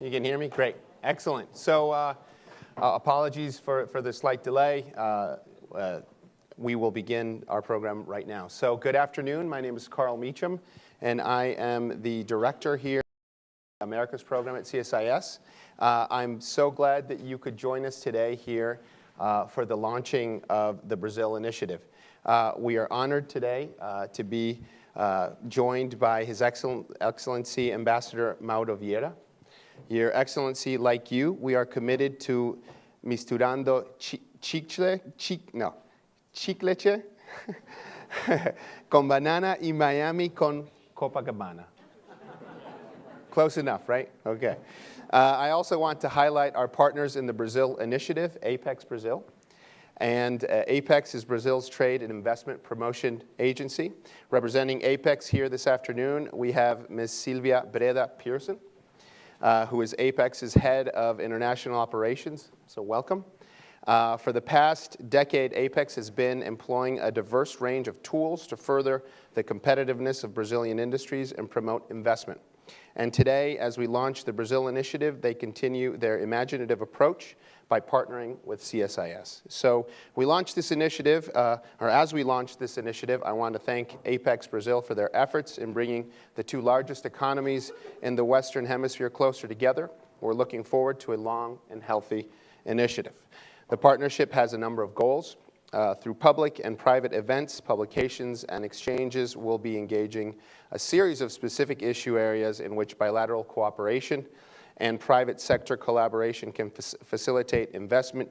You can hear me? Great. Excellent. So apologies for the slight delay. We will begin our program right now. So good afternoon. My name is Carl Meacham, and I am the director here at the Americas Program at CSIS. I'm so glad that you could join us today here for the launching of the Brazil Initiative. We are honored today to be joined by His Excellency Ambassador Mauro Vieira. Your Excellency, like you, we are committed to misturando chicle con banana y Miami con Copacabana. Close enough, right? Okay. I also want to highlight our partners in the Brazil Initiative, Apex-Brasil. And Apex is Brazil's trade and investment promotion agency. Representing Apex here this afternoon, we have Ms. Silvia Breda Pierson, who is Apex's head of international operations. So welcome. For the past decade, Apex has been employing a diverse range of tools to further the competitiveness of Brazilian industries and promote investment. And today, as we launch the Brazil Initiative, they continue their imaginative approach by partnering with CSIS. So we launched this initiative, or as we launched this initiative, I want to thank Apex-Brasil for their efforts in bringing the two largest economies in the Western Hemisphere closer together. We're looking forward to a long and healthy initiative. The partnership has a number of goals. Through public and private events, publications, and exchanges, we'll be engaging a series of specific issue areas in which bilateral cooperation and private sector collaboration can facilitate investment,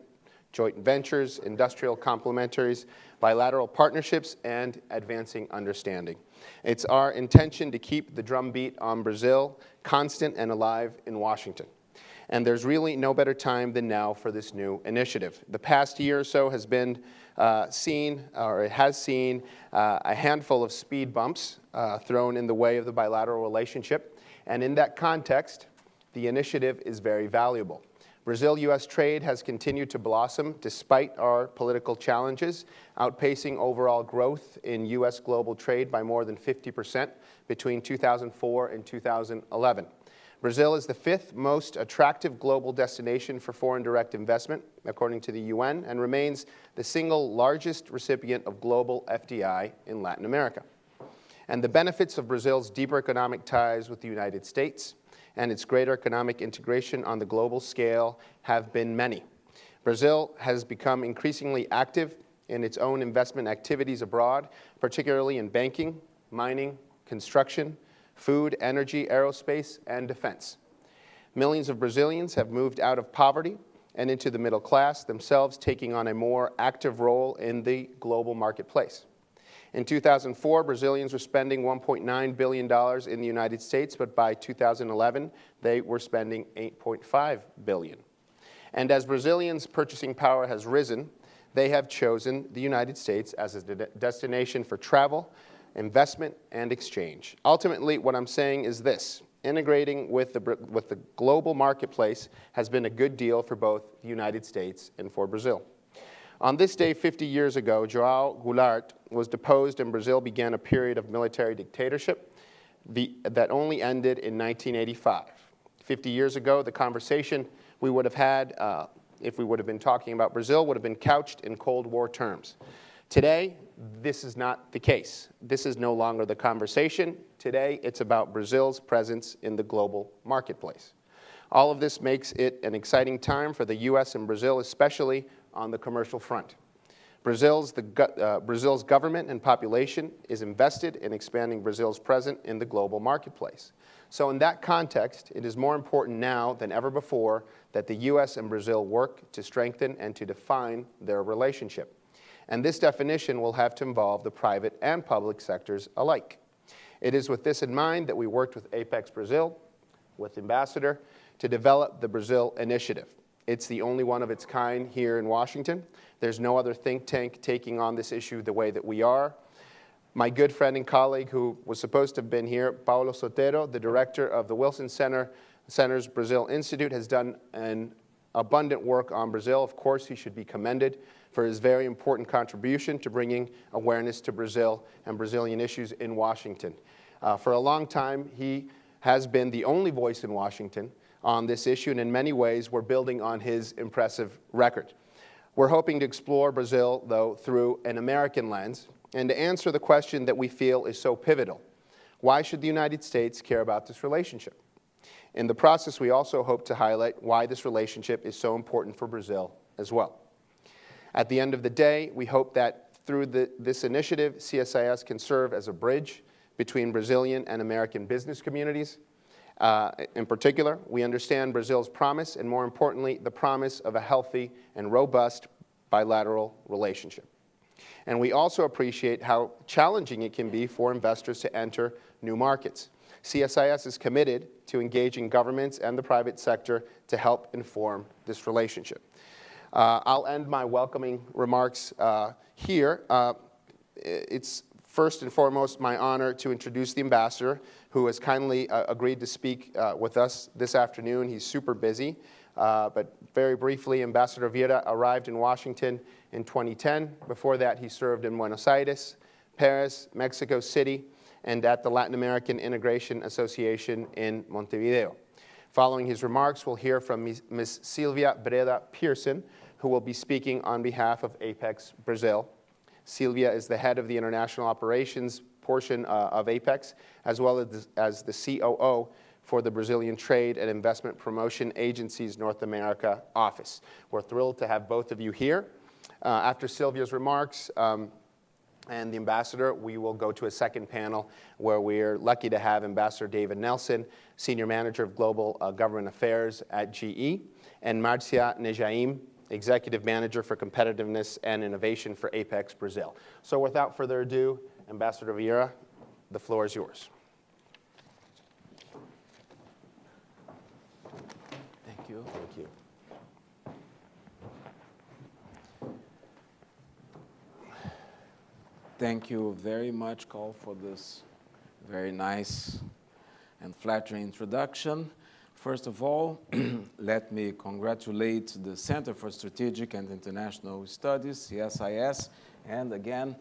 joint ventures, industrial complementaries, bilateral partnerships, and advancing understanding. It's our intention to keep the drumbeat on Brazil constant and alive in Washington. And there's really no better time than now for this new initiative. The past year or so has been seen a handful of speed bumps thrown in the way of the bilateral relationship. And in that context, the initiative is very valuable. Brazil-U.S. trade has continued to blossom despite our political challenges, outpacing overall growth in U.S. global trade by more than 50% between 2004 and 2011. Brazil is the fifth most attractive global destination for foreign direct investment, according to the UN, and remains the single largest recipient of global FDI in Latin America. And the benefits of Brazil's deeper economic ties with the United States and its greater economic integration on the global scale have been many. Brazil has become increasingly active in its own investment activities abroad, particularly in banking, mining, construction, food, energy, aerospace, and defense. Millions of Brazilians have moved out of poverty and into the middle class, themselves taking on a more active role in the global marketplace. In 2004, Brazilians were spending $1.9 billion in the United States, but by 2011, they were spending $8.5 billion. And as Brazilians' purchasing power has risen, they have chosen the United States as a destination for travel, investment, and exchange. Ultimately, what I'm saying is this: integrating with the global marketplace has been a good deal for both the United States and for Brazil. On this day 50 years ago, João Goulart was deposed and Brazil began a period of military dictatorship that only ended in 1985. 50 years ago, the conversation we would have had if we would have been talking about Brazil would have been couched in Cold War terms. Today, this is not the case. This is no longer the conversation. Today, it's about Brazil's presence in the global marketplace. All of this makes it an exciting time for the U.S. and Brazil, especially on the commercial front. Brazil's government and population is invested in expanding Brazil's presence in the global marketplace. So in that context, it is more important now than ever before that the U.S. and Brazil work to strengthen and to define their relationship. And this definition will have to involve the private and public sectors alike. It is with this in mind that we worked with Apex-Brasil, with Ambassador, to develop the Brazil Initiative. It's the only one of its kind here in Washington. There's no other think tank taking on this issue the way that we are. My good friend and colleague who was supposed to have been here, Paulo Sotero, the director of the Wilson Center's Brazil Institute, has done an abundant work on Brazil. Of course, he should be commended for his very important contribution to bringing awareness to Brazil and Brazilian issues in Washington. For a long time, he has been the only voice in Washington on this issue, and in many ways, we're building on his impressive record. We're hoping to explore Brazil, though, through an American lens, and to answer the question that we feel is so pivotal. Why should the United States care about this relationship? In the process, we also hope to highlight why this relationship is so important for Brazil as well. At the end of the day, we hope that through this initiative, CSIS can serve as a bridge between Brazilian and American business communities. In particular, we understand Brazil's promise, and more importantly, the promise of a healthy and robust bilateral relationship. And we also appreciate how challenging it can be for investors to enter new markets. CSIS is committed to engaging governments and the private sector to help inform this relationship. I'll end my welcoming remarks here. It's first and foremost my honor to introduce the ambassador, who has kindly agreed to speak with us this afternoon. He's super busy, but very briefly, Ambassador Vieira arrived in Washington in 2010. Before that, he served in Buenos Aires, Paris, Mexico City, and at the Latin American Integration Association in Montevideo. Following his remarks, we'll hear from Ms. Silvia Breda Pierson, who will be speaking on behalf of Apex-Brasil. Silvia is the head of the international operations portion of Apex, as well as the COO for the Brazilian Trade and Investment Promotion Agency's North America office. We're thrilled to have both of you here. After Silvia's remarks, and the ambassador, we will go to a second panel where we're lucky to have Ambassador David Nelson, Senior Manager of Global Government Affairs at GE, and Marcia Nejaim, Executive Manager for Competitiveness and Innovation for Apex-Brasil. So without further ado, Ambassador Vieira, the floor is yours. Thank you. Thank you. Thank you very much, Carl, for this very nice and flattering introduction. First of all, let me congratulate the Center for Strategic and International Studies, CSIS, and again,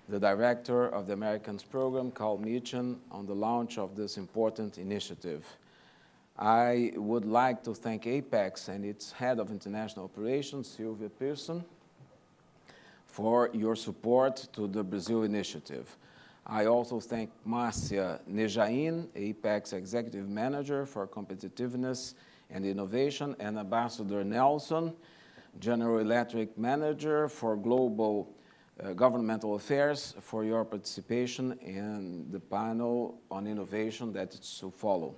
the director of the Americas Program, called Meacham, on the launch of this important initiative. I would like to thank Apex and its head of international operations, Silvia Pierson, for your support to the Brazil initiative. I also thank Marcia Nejaim, Apex Executive Manager for Competitiveness and Innovation, and Ambassador Nelson, General Electric Manager for Global Governmental Affairs, for your participation in the panel on innovation that is to follow.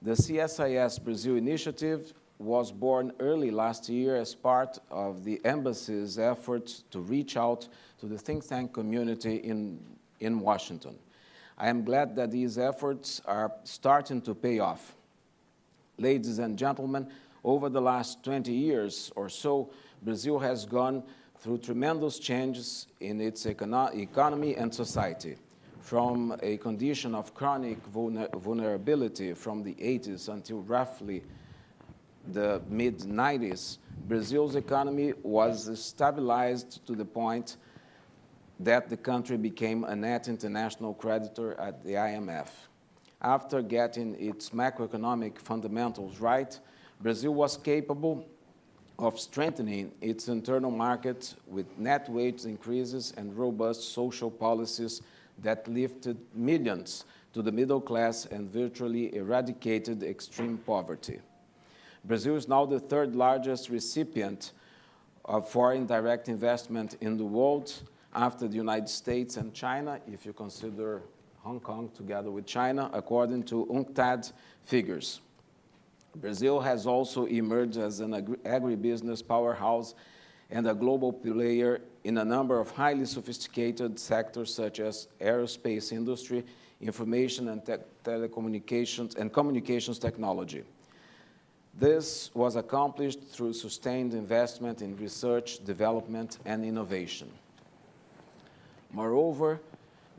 The CSIS Brazil initiative was born early last year as part of the embassy's efforts to reach out to the think tank community in Washington. I am glad that these efforts are starting to pay off. Ladies and gentlemen, over the last 20 years or so, Brazil has gone through tremendous changes in its economy and society. From a condition of chronic vulnerability from the 80s until roughly the mid-90s, Brazil's economy was stabilized to the point that the country became a net international creditor at the IMF. After getting its macroeconomic fundamentals right, Brazil was capable of strengthening its internal market with net wage increases and robust social policies that lifted millions to the middle class and virtually eradicated extreme poverty. Brazil is now the third largest recipient of foreign direct investment in the world after the United States and China, if you consider Hong Kong together with China, according to UNCTAD figures. Brazil has also emerged as an agribusiness powerhouse and a global player in a number of highly sophisticated sectors such as aerospace industry, information and telecommunications and communications technology. This was accomplished through sustained investment in research, development, and innovation. Moreover,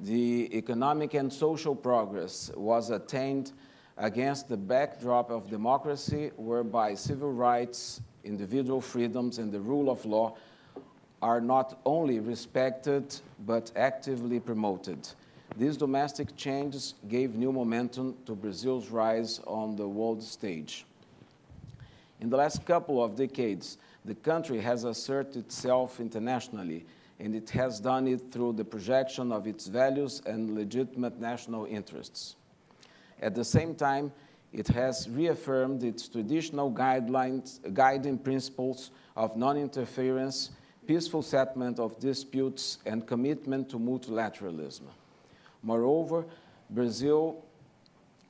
the economic and social progress was attained against the backdrop of democracy, whereby civil rights, individual freedoms, and the rule of law are not only respected, but actively promoted. These domestic changes gave new momentum to Brazil's rise on the world stage. In the last couple of decades, the country has asserted itself internationally, and it has done it through the projection of its values and legitimate national interests. At the same time, it has reaffirmed its traditional guiding principles of non-interference, peaceful settlement of disputes, and commitment to multilateralism. Moreover, Brazil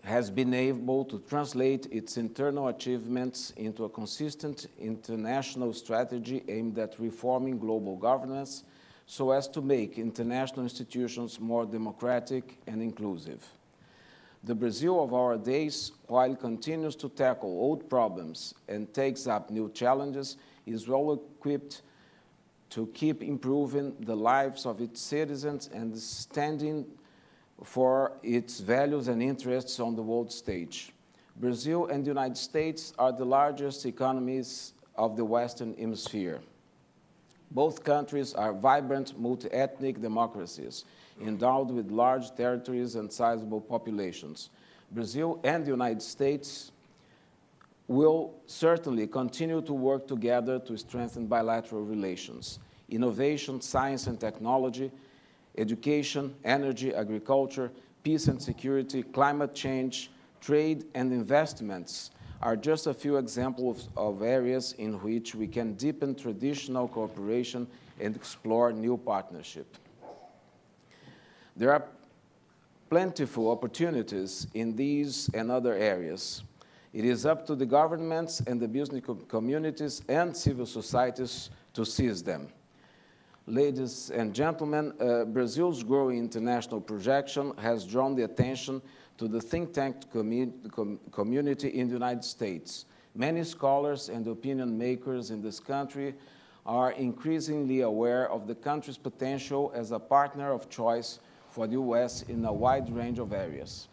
has been able to translate its internal achievements into a consistent international strategy aimed at reforming global governance so as to make international institutions more democratic and inclusive. The Brazil of our days, while it continues to tackle old problems and takes up new challenges, is well equipped to keep improving the lives of its citizens and standing for its values and interests on the world stage. Brazil and the United States are the largest economies of the Western Hemisphere. Both countries are vibrant, multi-ethnic democracies, endowed with large territories and sizable populations. Brazil and the United States will certainly continue to work together to strengthen bilateral relations. Innovation, science and technology, education, energy, agriculture, peace and security, climate change, trade, and investments are just a few examples of areas in which we can deepen traditional cooperation and explore new partnership. There are plentiful opportunities in these and other areas. It is up to the governments and the business communities and civil societies to seize them. Ladies and gentlemen, Brazil's growing international projection has drawn the attention to the think tank community in the United States. Many scholars and opinion makers in this country are increasingly aware of the country's potential as a partner of choice for the U.S. in a wide range of areas.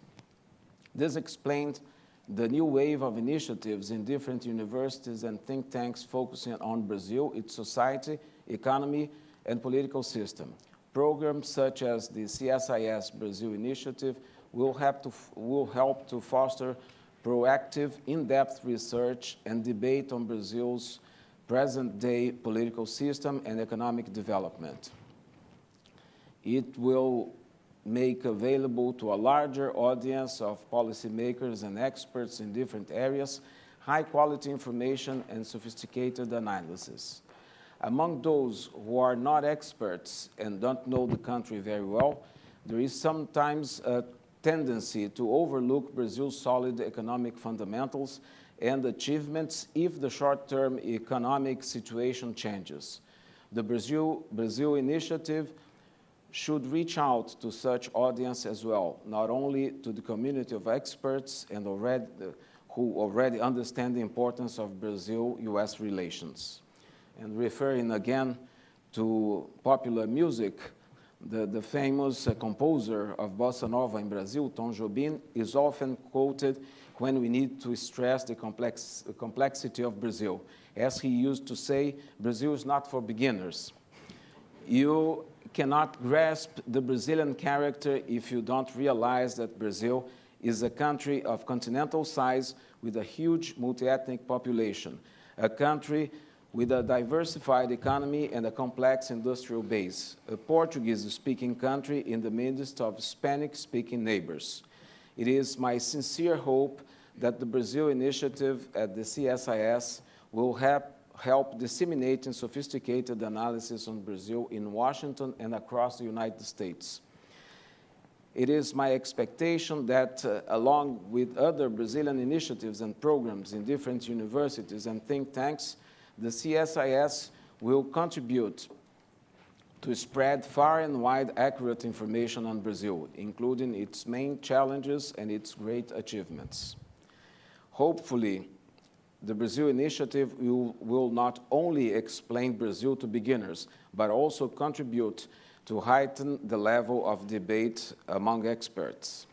This explained the new wave of initiatives in different universities and think tanks focusing on Brazil, its society, economy, and political system. Programs such as the CSIS Brazil initiative will help to foster proactive, in-depth research and debate on Brazil's present-day political system and economic development. It will make available to a larger audience of policymakers and experts in different areas high-quality information and sophisticated analysis. Among those who are not experts and don't know the country very well, there is sometimes a tendency to overlook Brazil's solid economic fundamentals and achievements if the short-term economic situation changes. The Brazil initiative should reach out to such audience as well, not only to the community of experts and who already understand the importance of Brazil-U.S. relations. And referring again to popular music, the famous composer of bossa nova in Brazil, Tom Jobim, is often quoted when we need to stress the complexity of Brazil. As he used to say, Brazil is not for beginners. You cannot grasp the Brazilian character if you don't realize that Brazil is a country of continental size with a huge multi-ethnic population, a country with a diversified economy and a complex industrial base, a Portuguese-speaking country in the midst of Hispanic-speaking neighbors. It is my sincere hope that the Brazil initiative at the CSIS will help disseminating sophisticated analysis on Brazil in Washington and across the United States. It is my expectation that, along with other Brazilian initiatives and programs in different universities and think tanks, the CSIS will contribute to spread far and wide accurate information on Brazil, including its main challenges and its great achievements. Hopefully, the Brazil initiative will not only explain Brazil to beginners, but also contribute to heighten the level of debate among experts.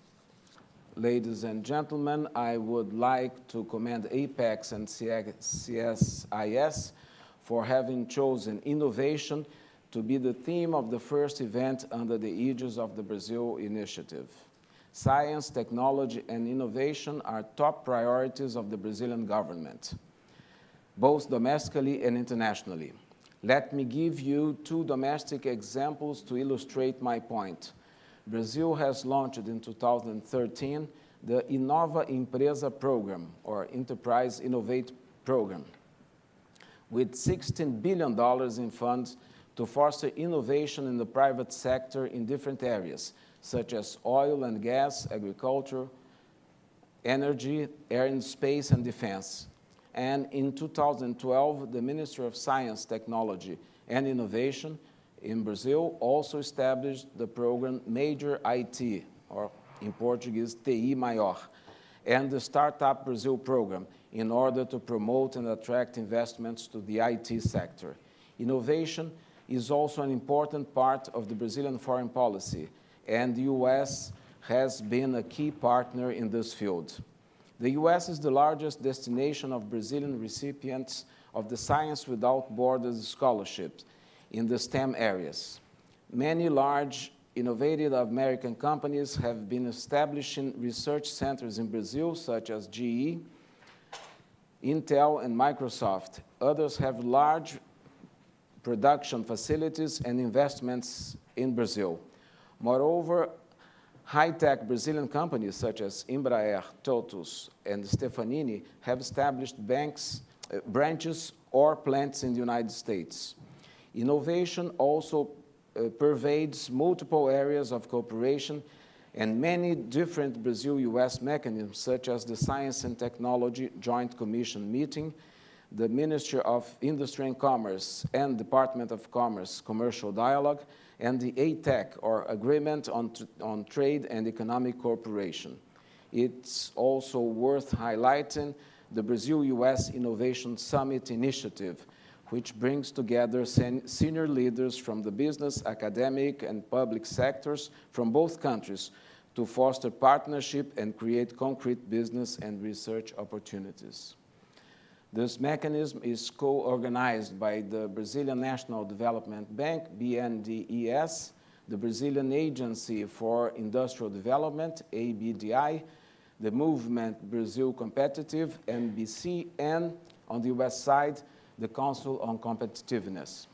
Ladies and gentlemen, I would like to commend Apex and CSIS for having chosen innovation to be the theme of the first event under the aegis of the Brazil Initiative. Science, technology, and innovation are top priorities of the Brazilian government. both domestically and internationally. Let me give you 2 domestic examples to illustrate my point. Brazil has launched in 2013 the Inova Empresa Program, or Enterprise Innovate Program, with $16 billion in funds to foster innovation in the private sector in different areas, such as oil and gas, agriculture, energy, air and space, and defense. And in 2012, the Ministry of Science, Technology, and Innovation in Brazil also established the program Major IT, or in Portuguese, TI Maior, and the Startup Brazil program in order to promote and attract investments to the IT sector. Innovation is also an important part of the Brazilian foreign policy, and the U.S. has been a key partner in this field. The U.S. is the largest destination of Brazilian recipients of the Science Without Borders scholarships in the STEM areas. Many large, innovative American companies have been establishing research centers in Brazil, such as GE, Intel, and Microsoft. Others have large production facilities and investments in Brazil. Moreover, high-tech Brazilian companies such as Embraer, TOTUS, and Stefanini have established branches or plants in the United States. Innovation also pervades multiple areas of cooperation and many different Brazil-U.S. mechanisms, such as the Science and Technology Joint Commission meeting, the Ministry of Industry and Commerce and Department of Commerce Commercial Dialogue, and the ATEC, or Agreement on Trade and Economic Cooperation. It's also worth highlighting the Brazil-U.S. Innovation Summit Initiative, which brings together senior leaders from the business, academic, and public sectors from both countries to foster partnership and create concrete business and research opportunities. This mechanism is co-organized by the Brazilian National Development Bank, BNDES, the Brazilian Agency for Industrial Development, ABDI, the Movement Brazil Competitive, MBC, and on the U.S. side, the Council on Competitiveness.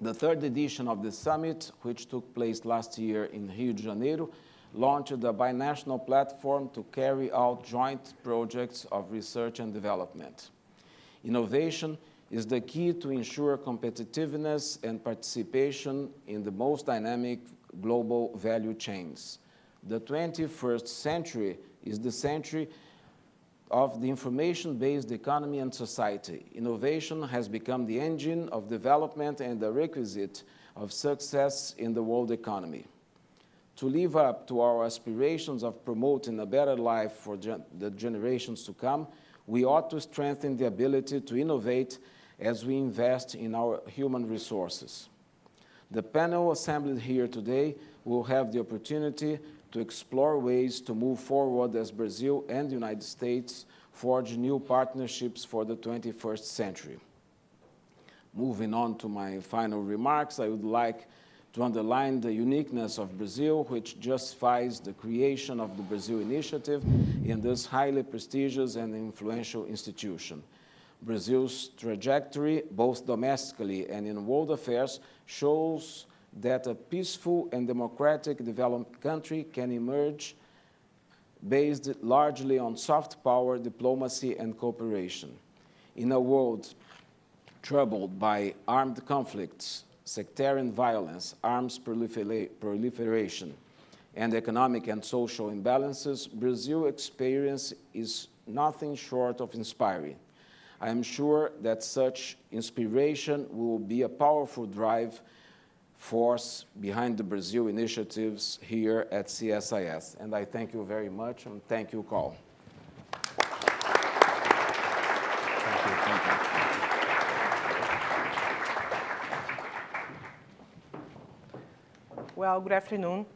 The 3rd edition of the summit, which took place last year in Rio de Janeiro, launched a binational platform to carry out joint projects of research and development. Innovation is the key to ensure competitiveness and participation in the most dynamic global value chains. The 21st century is the century of the information-based economy and society. Innovation has become the engine of development and the requisite of success in the world economy. To live up to our aspirations of promoting a better life for the generations to come, we ought to strengthen the ability to innovate as we invest in our human resources. The panel assembled here today will have the opportunity to explore ways to move forward as Brazil and the United States forge new partnerships for the 21st century. Moving on to my final remarks, I would like to underline the uniqueness of Brazil, which justifies the creation of the Brazil Initiative in this highly prestigious and influential institution. Brazil's trajectory, both domestically and in world affairs, shows that a peaceful and democratic developed country can emerge based largely on soft power, diplomacy, and cooperation. In a world troubled by armed conflicts, sectarian violence, arms proliferation, and economic and social imbalances, Brazil's experience is nothing short of inspiring. I am sure that such inspiration will be a powerful drive force behind the Brazil initiatives here at CSIS. And I thank you very much, and thank you, Carl. Thank you. Well, good afternoon.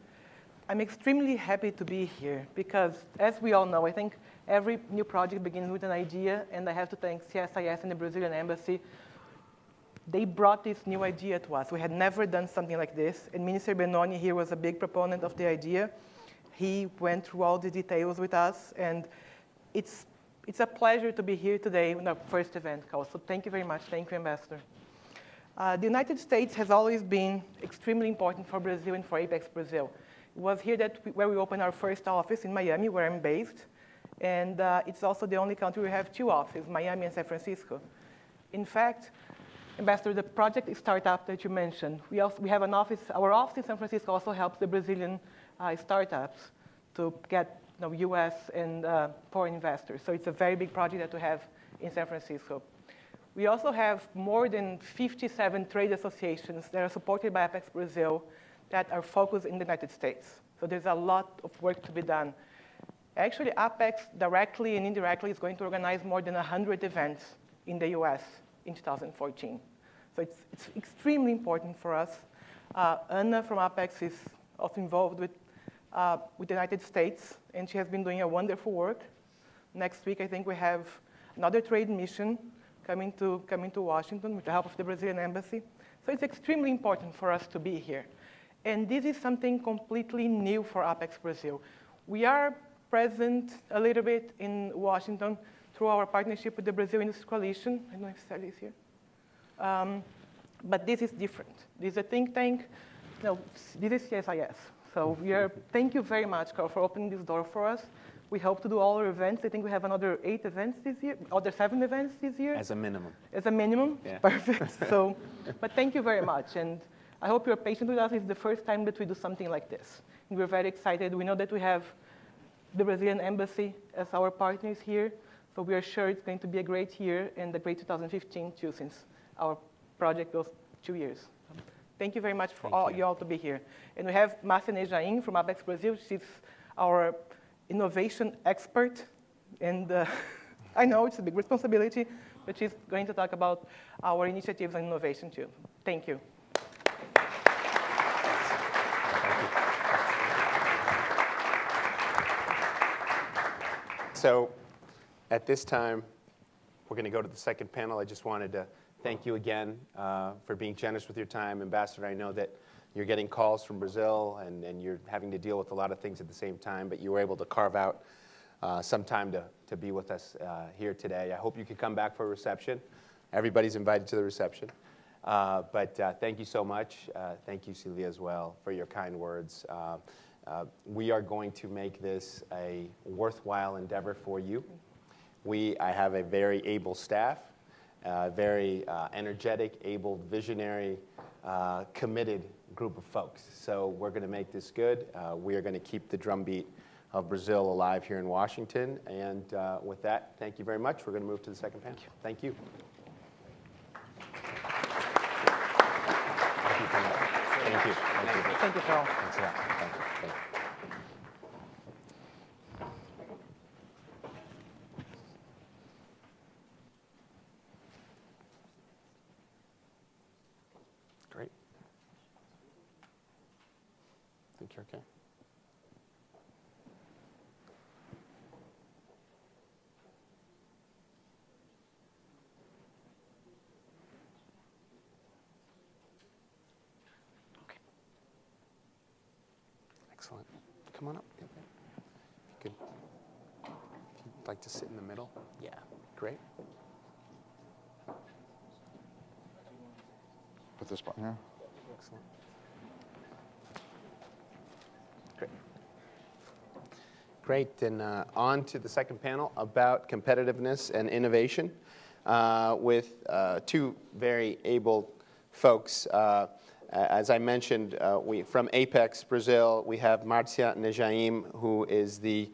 I'm extremely happy to be here because, as we all know, I think every new project begins with an idea, and I have to thank CSIS and the Brazilian Embassy. They brought this new idea to us. We had never done something like this, and Minister Benoni here was a big proponent of the idea. He went through all the details with us, and it's It's a pleasure to be here today in our first event, Carl. So thank you very much. Thank you, Ambassador. The United States has always been extremely important for Brazil and for Apex-Brasil. It was here where we opened our first office in Miami, where I'm based. And it's also the only country we have 2 offices, Miami and San Francisco. In fact, Ambassador, the project startup that you mentioned, we have an office. Our office in San Francisco also helps the Brazilian startups to get U.S. and foreign investors. So it's a very big project that we have in San Francisco. We also have more than 57 trade associations that are supported by Apex-Brasil that are focused in the United States. So there's a lot of work to be done. Actually, Apex directly and indirectly is going to organize more than 100 events in the U.S. in 2014. So it's extremely important for us. Anna from Apex is also involved with the United States, and she has been doing a wonderful work. Next week, I think we have another trade mission coming to Washington with the help of the Brazilian embassy. So it's extremely important for us to be here. And this is something completely new for Apex-Brasil. We are present a little bit in Washington through our partnership with the Brazil Industry Coalition. I don't know if Sally is here. But this is different. This is a think tank. No, this is CSIS. So thank you very much, Carl, for opening this door for us. We hope to do all our events. I think we have another 8 events this year, other 7 events this year. As a minimum. As a minimum, yeah. Perfect. So, but thank you very much. And I hope you're patient with us. It's the first time that we do something like this. And we're very excited. We know that we have the Brazilian embassy as our partners here. So we are sure it's going to be a great year and a great 2015 too, since our project goes 2 years. Thank you very much for you all to be here. And we have Marcia Nejaim from Apex-Brasil. She's our innovation expert. And I know it's a big responsibility, but she's going to talk about our initiatives and innovation too. Thank you. So at this time, we're going to go to the second panel. I just wanted to thank you again for being generous with your time. Ambassador, I know that you're getting calls from Brazil and you're having to deal with a lot of things at the same time, but you were able to carve out some time to be with us here today. I hope you could come back for a reception. Everybody's invited to the reception. But thank you so much. Thank you, Silvia, as well, for your kind words. We are going to make this a worthwhile endeavor for you. I have a very able staff, very energetic, able, visionary, committed group of folks. So we're going to make this good. We are going to keep the drumbeat of Brazil alive here in Washington. And with that, thank you very much. We're going to move to the second panel. Thank you. Thank you. Thank you. Thank you, Carl. Thanks a lot. Thank you. Thank you. Great. Think you're okay? Excellent. Come on up. Good. If you'd like to sit in the middle. Yeah. Great. Put this button here. Excellent. Great. Great. And on to the second panel about competitiveness and innovation with 2 very able folks. As I mentioned, from Apex-Brasil, we have Marcia Nejaim, who is the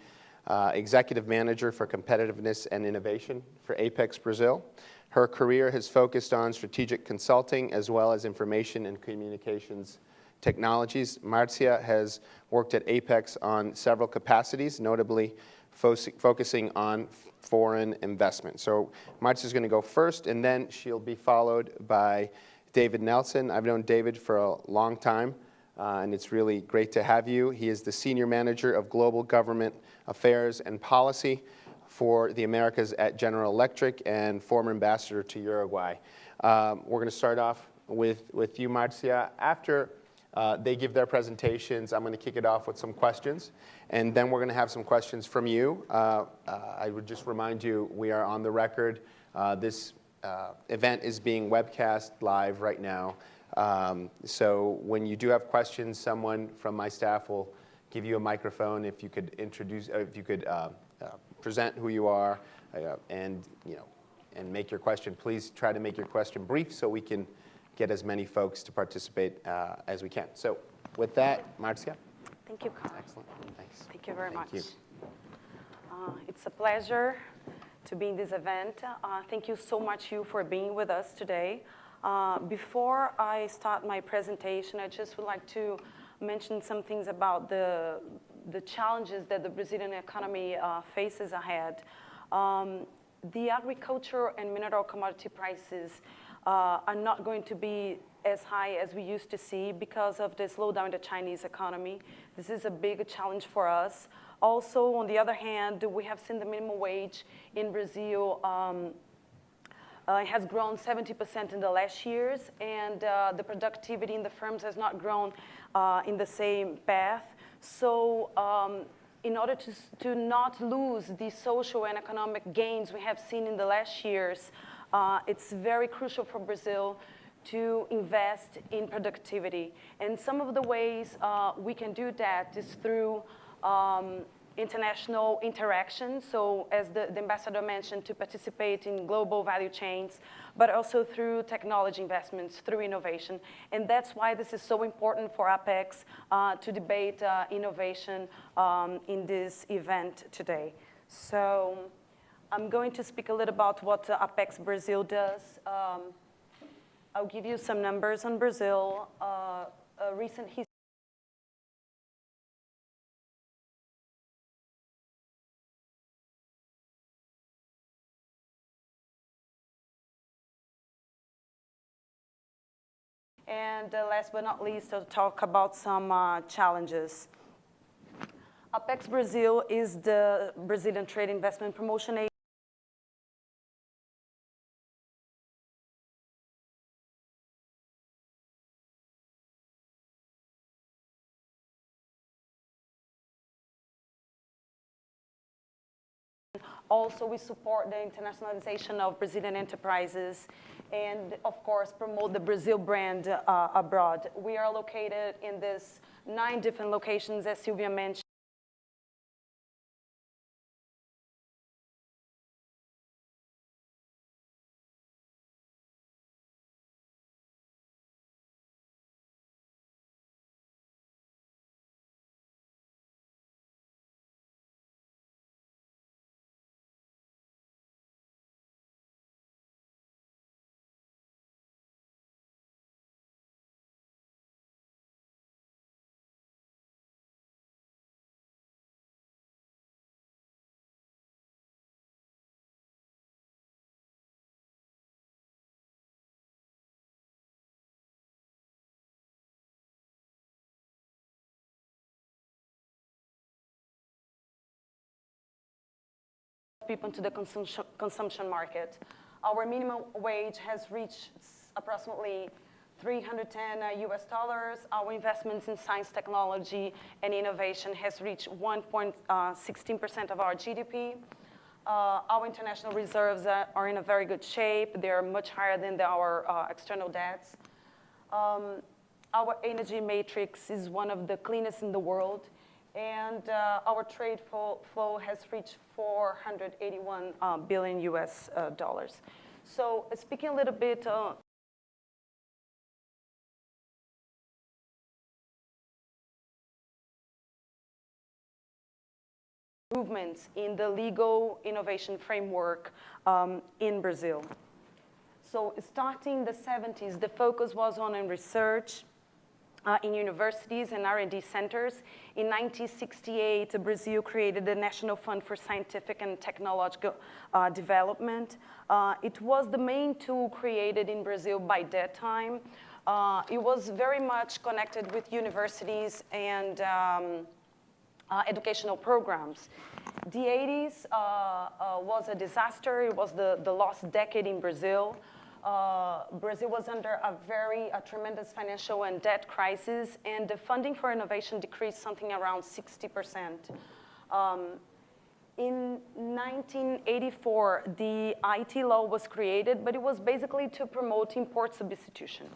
Executive Manager for Competitiveness and Innovation for Apex-Brasil. Her career has focused on strategic consulting as well as information and communications technologies. Marcia has worked at Apex on several capacities, notably focusing on foreign investment. So Marcia is going to go first, and then she'll be followed by David Nelson. I've known David for a long time, and it's really great to have you. He is the Senior Manager of Global Government Affairs and Policy for the Americas at General Electric and former ambassador to Uruguay. We're going to start off with you, Marcia. After They give their presentations. I'm going to kick it off with some questions, and then we're going to have some questions from you. I would just remind you, we are on the record. This event is being webcast live right now. So when you do have questions, someone from my staff will give you a microphone. If you could present who you are, and make your question. Please try to make your question brief so we can get as many folks to participate as we can. So with that, Marcia. Thank you, Carl. Excellent. Thanks. Thank you very much. You. It's a pleasure to be in this event. Thank you so much, for being with us today. Before I start my presentation, I just would like to mention some things about the challenges that the Brazilian economy faces ahead. The agriculture and mineral commodity prices are not going to be as high as we used to see because of the slowdown in the Chinese economy. This is a big challenge for us. Also, on the other hand, we have seen the minimum wage in Brazil has grown 70% in the last years, and the productivity in the firms has not grown in the same path. So in order to not lose the social and economic gains we have seen in the last years, it's very crucial for Brazil to invest in productivity. And some of the ways we can do that is through international interaction. So as the ambassador mentioned, to participate in global value chains, but also through technology investments, through innovation. And that's why this is so important for Apex to debate innovation in this event today. So I'm going to speak a little about what Apex-Brasil does. I'll give you some numbers on Brazil. A recent history. And last but not least, I'll talk about some challenges. Apex-Brasil is the Brazilian Trade Investment Promotion Agency. Also, we support the internationalization of Brazilian enterprises and, of course, promote the Brazil brand abroad. We are located in this 9 different locations, as Silvia mentioned. People into the consumption market. Our minimum wage has reached approximately $310 US. Our investments in science, technology, and innovation has reached 1.16% of our GDP. Our international reserves are in a very good shape. They're much higher than our external debts. Our energy matrix is one of the cleanest in the world. And our trade flow has reached $481 billion US. So speaking a little bit improvements in the legal innovation framework in Brazil. So starting in the 70s, the focus was on research, in universities and R&D centers. In 1968, Brazil created the National Fund for Scientific and Technological Development. It was the main tool created in Brazil by that time. It was very much connected with universities and educational programs. The 80s was a disaster. It was the lost decade in Brazil. Brazil was under a tremendous financial and debt crisis, and the funding for innovation decreased something around 60%. In 1984, the IT law was created, but it was basically to promote import substitution.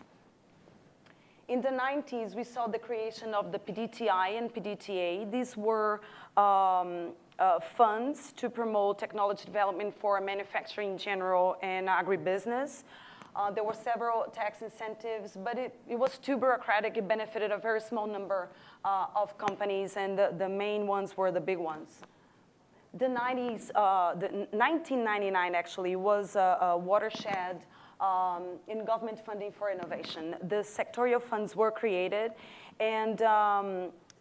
In the 90s, we saw the creation of the PDTI and PDTA. These were funds to promote technology development for manufacturing in general and agribusiness. There were several tax incentives, but it was too bureaucratic. It benefited a very small number of companies, and the main ones were the big ones. The 1999 actually was a watershed in government funding for innovation. The sectorial funds were created, and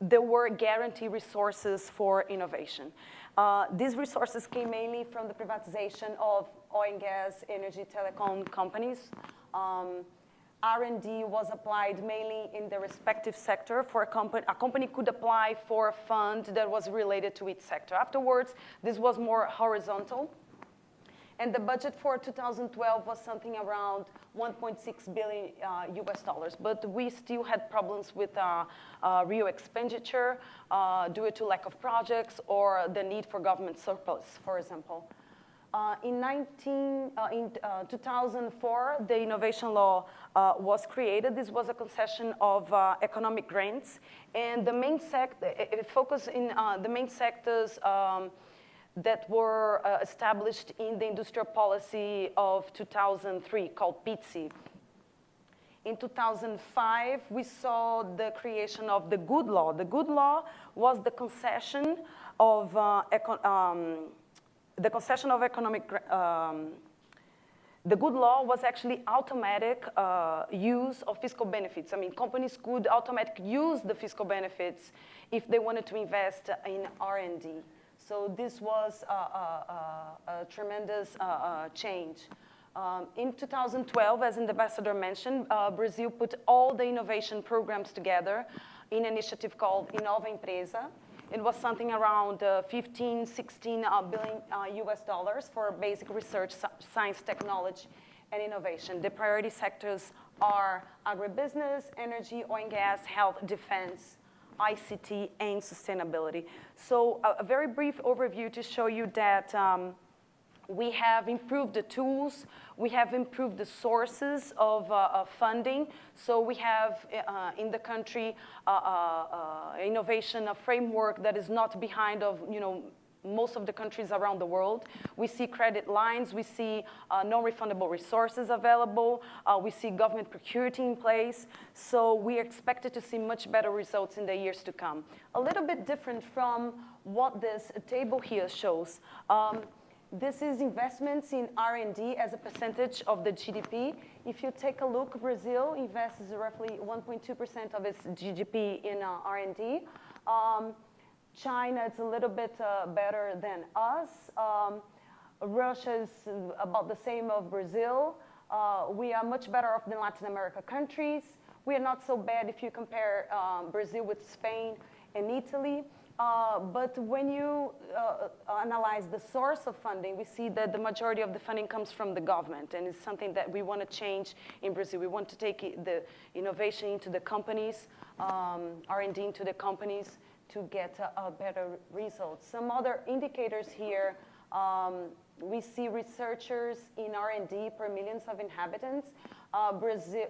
there were guaranteed resources for innovation. These resources came mainly from the privatization of oil and gas, energy, telecom companies. R&D was applied mainly in the respective sector. For a company could apply for a fund that was related to its sector. Afterwards, this was more horizontal. And the budget for 2012 was something around $1.6 billion US dollars. But we still had problems with real expenditure due to lack of projects or the need for government surplus, for example. In 2004, the innovation law was created. This was a concession of economic grants. And the main it focused in the main sectors that were established in the industrial policy of 2003 called PITSI. In 2005, we saw the creation of the Good Law. The Good Law was the concession of economic. The Good Law was actually automatic use of fiscal benefits. I mean, companies could automatically use the fiscal benefits if they wanted to invest in R&D. So this was a tremendous change. In 2012, as the ambassador mentioned, Brazil put all the innovation programs together in an initiative called Inova Empresa. It was something around 15, 16 billion US dollars for basic research, science, technology, and innovation. The priority sectors are agribusiness, energy, oil and gas, health, defense, ICT, and sustainability. So a very brief overview to show you that we have improved the tools, we have improved the sources of funding. So we have in the country innovation, a framework that is not behind of most of the countries around the world. We see credit lines, we see non-refundable resources available, we see government procurement in place. So we are expected to see much better results in the years to come. A little bit different from what this table here shows. This is investments in R&D as a percentage of the GDP. If you take a look, Brazil invests roughly 1.2% of its GDP in R&D. China is a little bit better than us. Russia is about the same of Brazil. We are much better off than Latin America countries. We are not so bad if you compare Brazil with Spain and Italy. But when you analyze the source of funding, we see that the majority of the funding comes from the government, and it's something that we want to change in Brazil. We want to take the innovation into the companies, R&D into the companies to get better results. Some other indicators here, we see researchers in R&D per millions of inhabitants.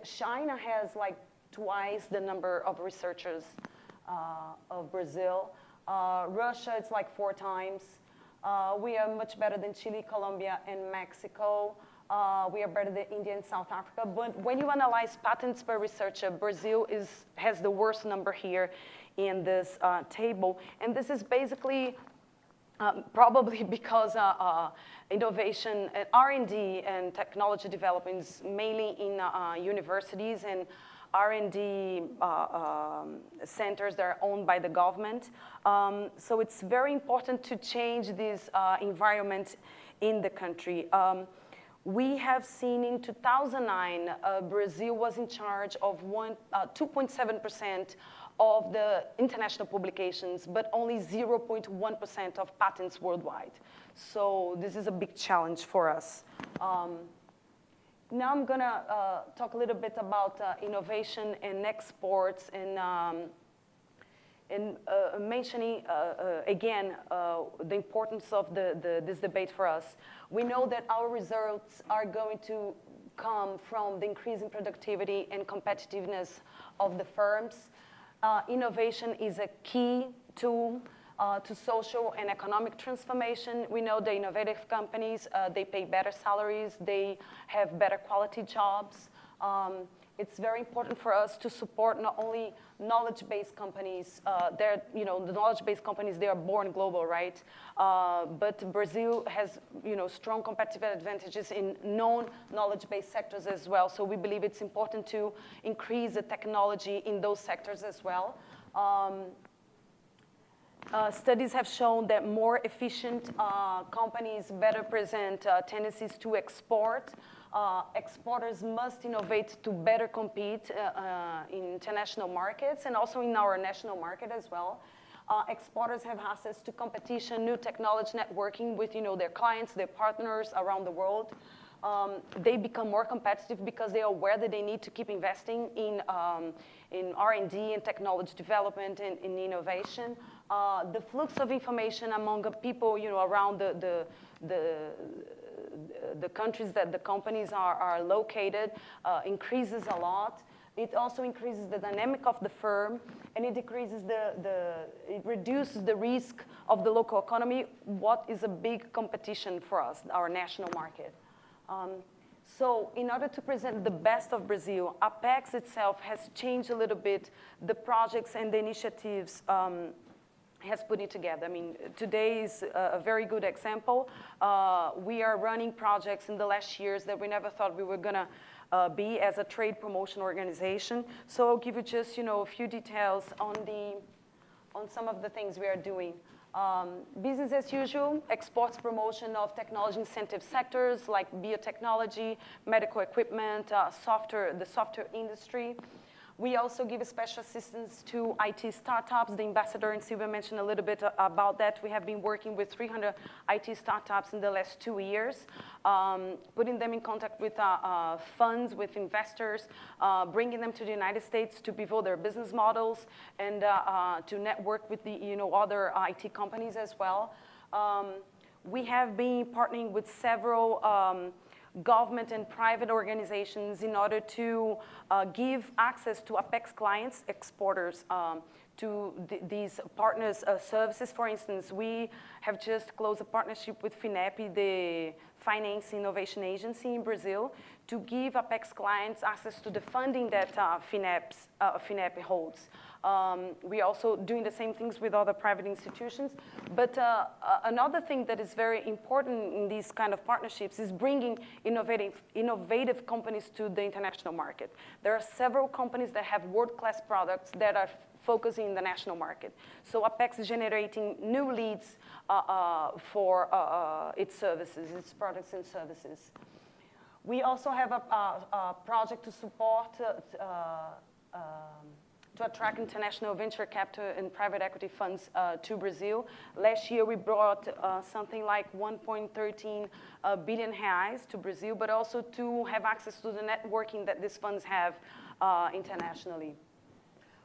China has like twice the number of researchers of Brazil. Russia, it's like 4 times. We are much better than Chile, Colombia, and Mexico. We are better than India and South Africa. But when you analyze patents per researcher, Brazil has the worst number here in this table. And this is basically probably because innovation, R&D and technology development is mainly in universities and R&D centers that are owned by the government. So it's very important to change this environment in the country. We have seen in 2009, Brazil was in charge of 2.7% of the international publications, but only 0.1% of patents worldwide. So this is a big challenge for us. Now I'm going to talk a little bit about innovation and exports and mentioning, again, the importance of this debate for us. We know that our results are going to come from the increase in productivity and competitiveness of the firms. Innovation is a key tool to social and economic transformation. We know the innovative companies, they pay better salaries, they have better quality jobs. It's very important for us to support not only knowledge-based companies. The knowledge-based companies, they are born global, right? But Brazil has, strong competitive advantages in non-knowledge-based sectors as well. So we believe it's important to increase the technology in those sectors as well. Studies have shown that more efficient companies better present tendencies to export. Exporters must innovate to better compete in international markets and also in our national market as well. Exporters have access to competition, new technology, networking with their clients, their partners around the world. They become more competitive because they are aware that they need to keep investing in R&D and technology development and in innovation. The flux of information among people around the countries that the companies are located increases a lot. It also increases the dynamic of the firm, and it decreases it reduces the risk of the local economy, what is a big competition for us, our national market. So in order to present the best of Brazil, Apex itself has changed a little bit the projects and the initiatives has put it together. I mean, today is a very good example. We are running projects in the last years that we never thought we were gonna be as a trade promotion organization. So I'll give you just, a few details on some of the things we are doing. Business as usual, exports promotion of technology incentive sectors like biotechnology, medical equipment, the software industry. We also give special assistance to IT startups. The ambassador and Silvia mentioned a little bit about that. We have been working with 300 IT startups in the last 2 years, putting them in contact with funds, with investors, bringing them to the United States to pivot their business models and to network with the other IT companies as well. We have been partnering with several government and private organizations in order to give access to Apex clients, exporters, to these partners' services. For instance, we have just closed a partnership with FINEP, the Finance Innovation Agency in Brazil, to give Apex clients access to the funding that FINEP holds. We're also doing the same things with other private institutions. But another thing that is very important in these kind of partnerships is bringing innovative companies to the international market. There are several companies that have world-class products that are focusing in the national market. So Apex is generating new leads for its services, its products and services. We also have a project to support to attract international venture capital and private equity funds to Brazil. Last year, we brought something like 1.13 billion reais to Brazil, but also to have access to the networking that these funds have internationally.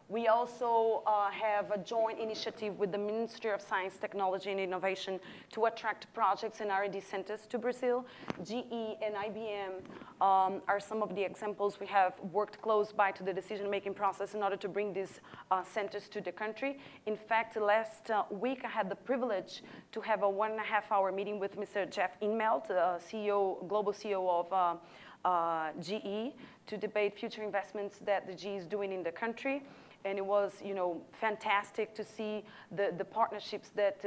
We also have a joint initiative with the Ministry of Science, Technology, and Innovation to attract projects and R&D centers to Brazil. GE and IBM are some of the examples. We have worked close by to the decision-making process in order to bring these centers to the country. In fact, last week, I had the privilege to have a 1.5-hour meeting with Mr. Jeff Inmelt, global CEO of GE, to debate future investments that the GE is doing in the country. And it was, fantastic to see the partnerships that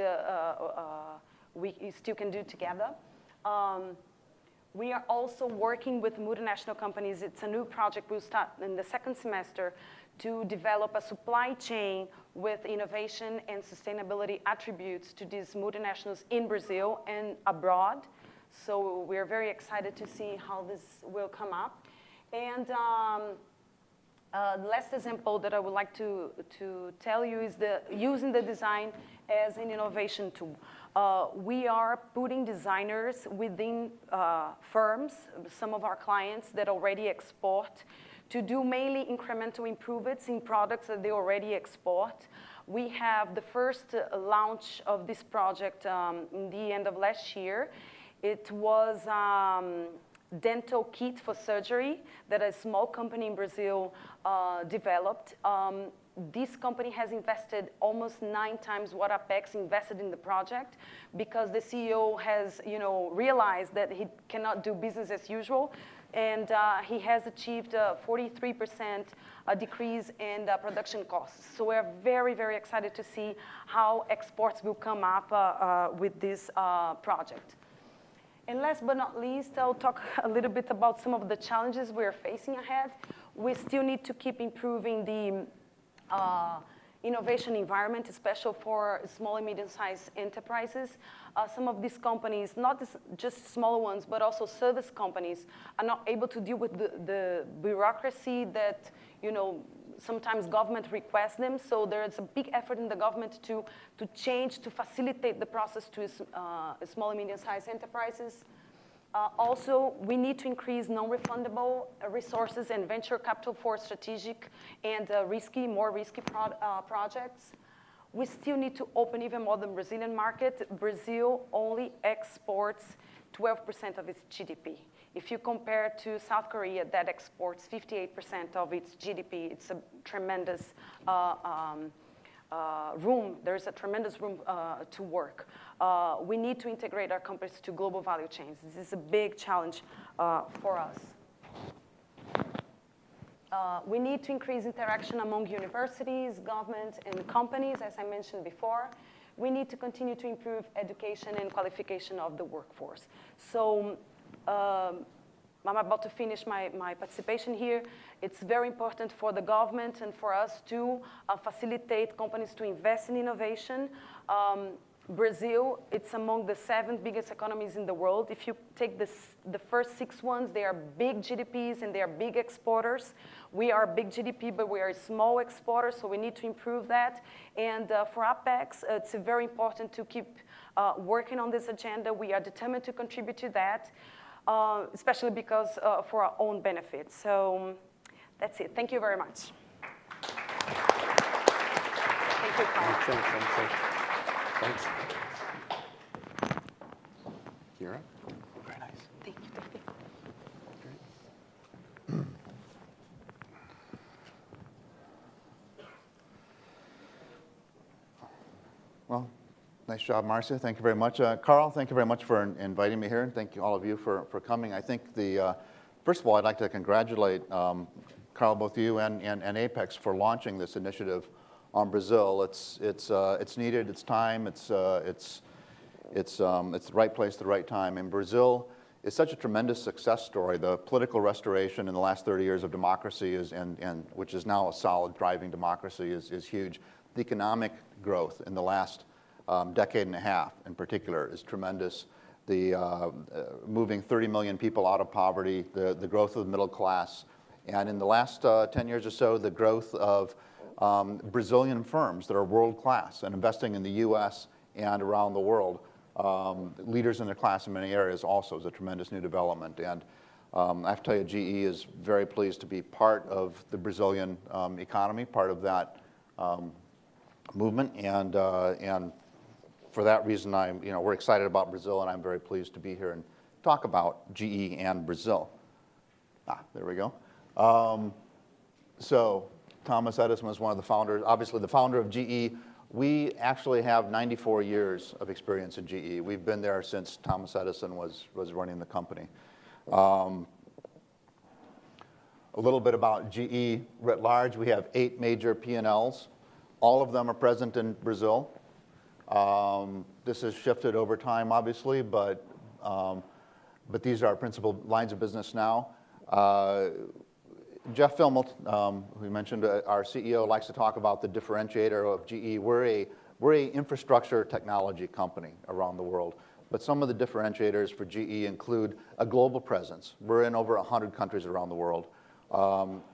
we still can do together. We are also working with multinational companies. It's a new project we'll start in the second semester to develop a supply chain with innovation and sustainability attributes to these multinationals in Brazil and abroad. So we're very excited to see how this will come up. And the last example that I would like to tell you is using the design as an innovation tool. We are putting designers within firms, some of our clients that already export, to do mainly incremental improvements in products that they already export. We have the first launch of this project in the end of last year. It was dental kit for surgery that a small company in Brazil developed. This company has invested almost 9 times what Apex invested in the project because the CEO has, realized that he cannot do business as usual, and he has achieved a 43% decrease in production costs. So we're very, very excited to see how exports will come up with this project. And last but not least, I'll talk a little bit about some of the challenges we're facing ahead. We still need to keep improving the innovation environment, especially for small and medium-sized enterprises. Some of these companies, not just smaller ones, but also service companies, are not able to deal with the bureaucracy that, sometimes government requests them. So there's a big effort in the government to change, to facilitate the process to small and medium-sized enterprises. Also, we need to increase non-refundable resources and venture capital for strategic and more risky projects. We still need to open even more the Brazilian market. Brazil only exports 12% of its GDP. If you compare to South Korea, that exports 58% of its GDP, it's a tremendous there's a tremendous room to work. We need to integrate our companies to global value chains. This is a big challenge for us. We need to increase interaction among universities, government, and companies, as I mentioned before. We need to continue to improve education and qualification of the workforce. So I'm about to finish my participation here. It's very important for the government and for us to facilitate companies to invest in innovation. Brazil, it's among the 7 biggest economies in the world. If you take the first 6 ones, they are big GDPs and they are big exporters. We are a big GDP, but we are a small exporter, so we need to improve that. And for Apex, it's very important to keep working on this agenda. We are determined to contribute to that, especially because for our own benefit. So that's it. Thank you very much. Thank you, Carl. Thanks. Kira? Very nice. Thank you. Great. Well, nice job, Marcia. Thank you very much. Carl, thank you very much for inviting me here, and thank you all of you for coming. I think first of all, I'd like to congratulate Carl, both you and Apex for launching this initiative on Brazil. It's needed. It's time. It's the right place, the right time. And Brazil is such a tremendous success story. The political restoration in the last 30 years of democracy which is now a solid, thriving democracy, is huge. The economic growth in the last decade and a half, in particular, is tremendous. The moving 30 million people out of poverty, the growth of the middle class, and in the last 10 years or so, the growth of Brazilian firms that are world-class and investing in the U.S. and around the world. Leaders in their class in many areas also is a tremendous new development. And I have to tell you, GE is very pleased to be part of the Brazilian economy, part of that movement. And for that reason, we're excited about Brazil, and I'm very pleased to be here and talk about GE and Brazil. There we go. So Thomas Edison was one of the founders, obviously the founder of GE. We actually have 94 years of experience in GE. We've been there since Thomas Edison was running the company. A little bit about GE writ large. We have 8 major P&Ls. All of them are present in Brazil. This has shifted over time, obviously, but these are our principal lines of business now. Jeff Filmelt, who we mentioned, our CEO, likes to talk about the differentiator of GE. We're a infrastructure technology company around the world, but some of the differentiators for GE include a global presence. We're in over 100 countries around the world.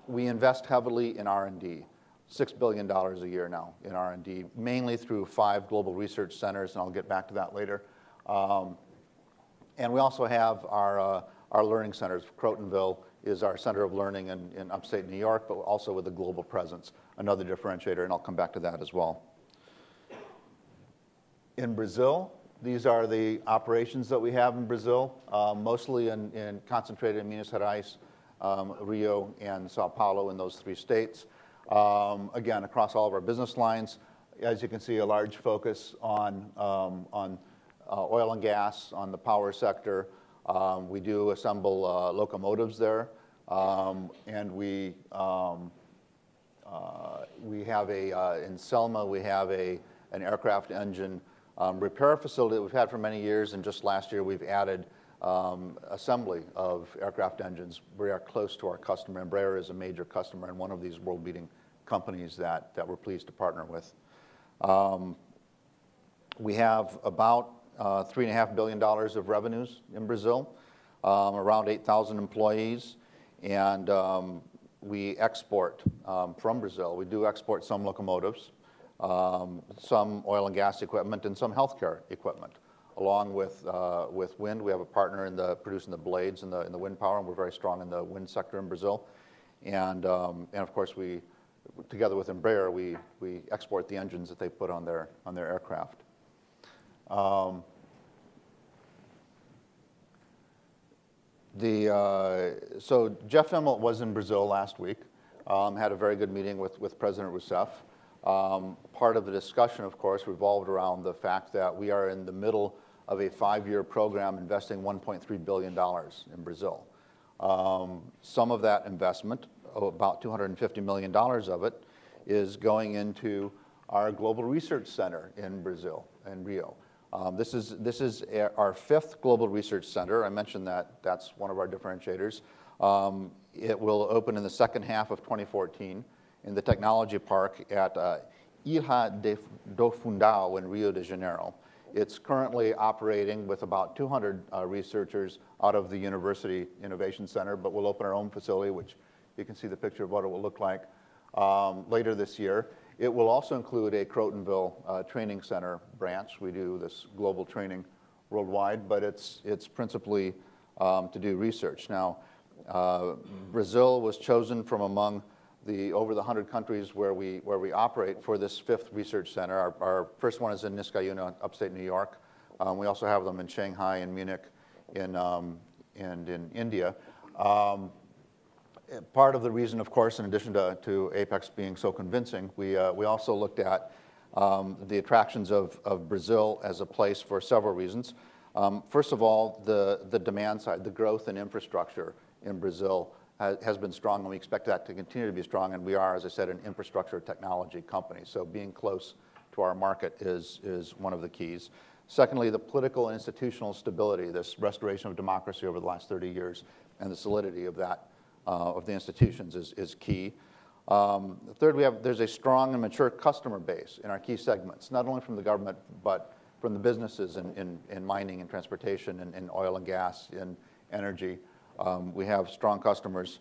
We invest heavily in R&D. $6 billion a year now in R&D, mainly through 5 global research centers, and I'll get back to that later. And we also have our learning centers. Crotonville is our center of learning in upstate New York, but also with a global presence, another differentiator, and I'll come back to that as well. In Brazil, these are the operations that we have in Brazil, mostly concentrated in Minas Gerais, Rio, and Sao Paulo, in those 3 states. Again, across all of our business lines, as you can see, a large focus on oil and gas, on the power sector. We do assemble locomotives there, and we have in Selma, we have an aircraft engine repair facility that we've had for many years, and just last year we've added assembly of aircraft engines. We are close to our customer, and Breda is a major customer and one of these world-beating companies that we're pleased to partner with. We have about $3.5 billion of revenues in Brazil, around 8,000 employees, and we export from Brazil. We do export some locomotives, some oil and gas equipment, and some healthcare equipment. Along with wind, we have a partner in producing the blades in the wind power, and we're very strong in the wind sector in Brazil. And of course, together with Embraer, we export the engines that they put on their aircraft. So Jeff Immelt was in Brazil last week, had a very good meeting with President Rousseff. Part of the discussion, of course, revolved around the fact that we are in the middle of a 5-year program investing $1.3 billion in Brazil. Some of that investment, about $250 million of it, is going into our Global Research Center in Brazil, in Rio. This is our 5th Global Research Center. I mentioned that that's one of our differentiators. It will open in the second half of 2014 in the technology park at Ilha do Fundão in Rio de Janeiro. It's currently operating with about 200 researchers out of the University Innovation Center, but we'll open our own facility, which you can see the picture of what it will look like later this year. It will also include a Crotonville training center branch. We do this global training worldwide, but it's principally to do research. Now, Brazil was chosen from among over the 100 countries where we operate for this 5th research center. Our first one is in Niskayuna, upstate New York. We also have them in Shanghai and Munich and in India. Part of the reason, of course, in addition to Apex being so convincing, we also looked at the attractions of Brazil as a place for several reasons. First of all, the demand side, the growth in infrastructure in Brazil has been strong, and we expect that to continue to be strong, and we are, as I said, an infrastructure technology company, so being close to our market is one of the keys. Secondly, the political and institutional stability, this restoration of democracy over the last 30 years, and the solidity of that, of the institutions is key. Third, there's a strong and mature customer base in our key segments, not only from the government, but from the businesses in mining and transportation and oil and gas and energy. We have strong customers.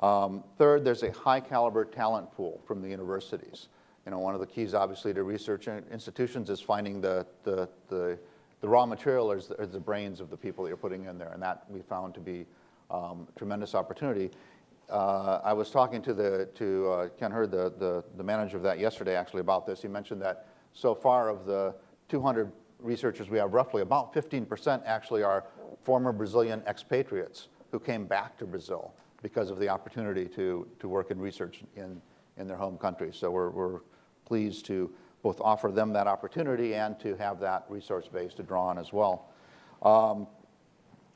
Third, there's a high caliber talent pool from the universities. You know, one of the keys, obviously, to research institutions is finding the raw material or the brains of the people that you're putting in there, and that we found to be a tremendous opportunity. I was talking to Ken Hurd, the manager of that yesterday, actually, about this. He mentioned that so far of the 200 researchers we have, roughly about 15% actually are former Brazilian expatriates who came back to Brazil because of the opportunity to work in research in their home country. So we're pleased to both offer them that opportunity and to have that resource base to draw on as well.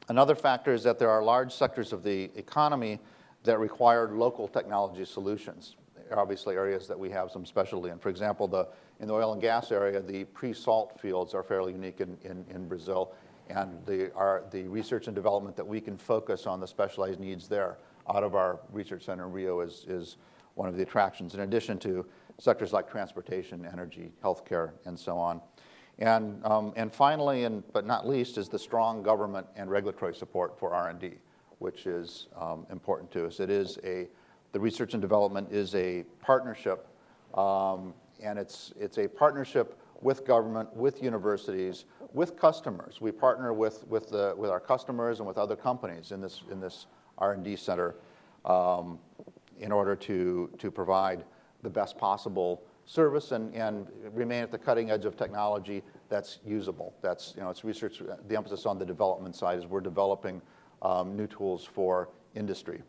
Another factor is that there are large sectors of the economy that require local technology solutions. There are obviously areas that we have some specialty in. For example, in the oil and gas area, the pre-salt fields are fairly unique in Brazil, and the research and development that we can focus on the specialized needs there out of our research center in Rio is one of the attractions, in addition to sectors like transportation, energy, healthcare, and so on. And finally, but not least, is the strong government and regulatory support for R&D, which is important to us. The research and development is a partnership And it's a partnership with government, with universities, with customers. We partner with our customers and with other companies in this R&D center in order to provide the best possible service and remain at the cutting edge of technology that's usable. That's, it's research, the emphasis on the development side is we're developing new tools for industry.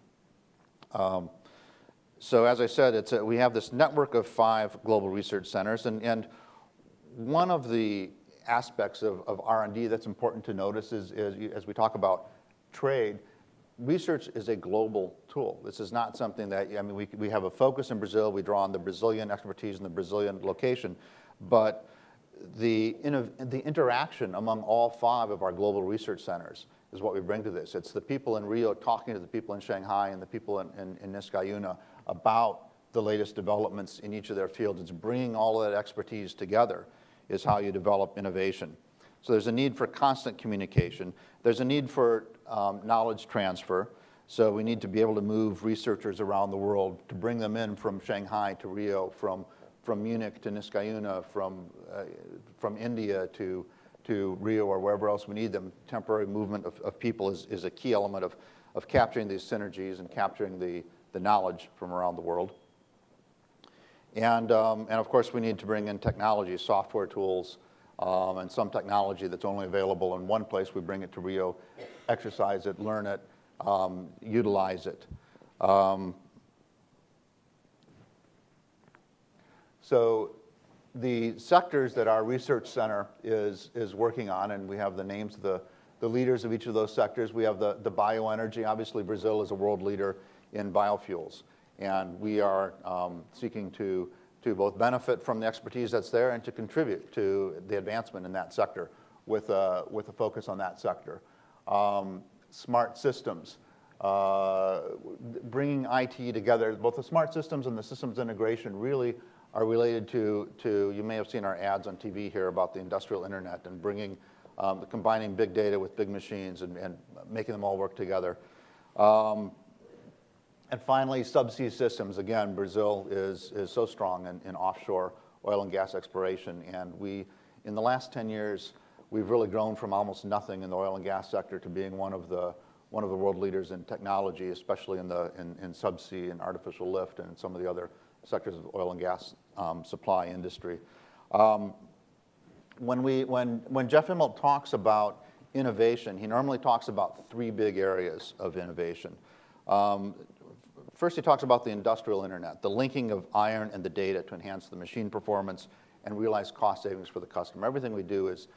So as I said, we have this network of 5 global research centers, and one of the aspects of R&D that's important to notice is as we talk about trade, research is a global tool. This is not something that, we have a focus in Brazil, we draw on the Brazilian expertise and the Brazilian location, but the interaction among all 5 of our global research centers is what we bring to this. It's the people in Rio talking to the people in Shanghai and the people in Niskayuna about the latest developments in each of their fields. It's bringing all of that expertise together is how you develop innovation. So there's a need for constant communication. There's a need for knowledge transfer. So we need to be able to move researchers around the world to bring them in from Shanghai to Rio, from Munich to Niskayuna, from India to Rio or wherever else we need them. Temporary movement of people is a key element of capturing these synergies and capturing the knowledge from around the world. And of course, we need to bring in technology, software tools, and some technology that's only available in one place. We bring it to Rio, exercise it, learn it, utilize it. So the sectors that our research center is working on, and we have the names of the leaders of each of those sectors. We have the bioenergy. Obviously, Brazil is a world leader in biofuels. And we are seeking to both benefit from the expertise that's there and to contribute to the advancement in that sector with a focus on that sector. Smart systems, bringing IT together. Both the smart systems and the systems integration really are related to you may have seen our ads on TV here about the industrial internet and bringing, combining big data with big machines and making them all work together. And finally, subsea systems. Again, Brazil is so strong in offshore oil and gas exploration. And in the last 10 years, we've really grown from almost nothing in the oil and gas sector to being one of the world leaders in technology, especially in subsea and artificial lift and some of the other sectors of oil and gas supply industry. When Jeff Immelt talks about innovation, he normally talks about 3 big areas of innovation. First, he talks about the industrial internet, the linking of iron and the data to enhance the machine performance and realize cost savings for the customer. Everything we do is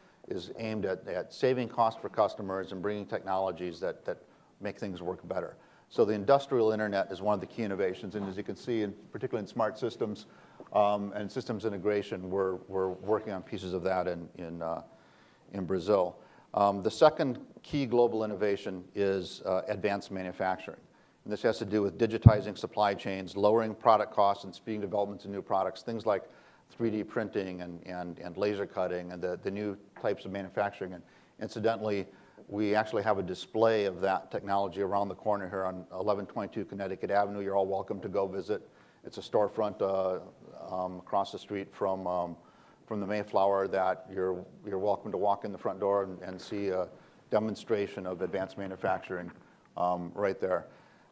aimed at saving costs for customers and bringing technologies that make things work better. So the industrial internet is one of the key innovations. And as you can see, particularly in smart systems and systems integration, we're working on pieces of that in Brazil. The second key global innovation is advanced manufacturing. And this has to do with digitizing supply chains, lowering product costs, and speeding developments of new products, things like 3D printing and laser cutting and the new types of manufacturing. And incidentally, we actually have a display of that technology around the corner here on 1122 Connecticut Avenue. You're all welcome to go visit. It's a storefront across the street from the Mayflower that you're welcome to walk in the front door and see a demonstration of advanced manufacturing right there.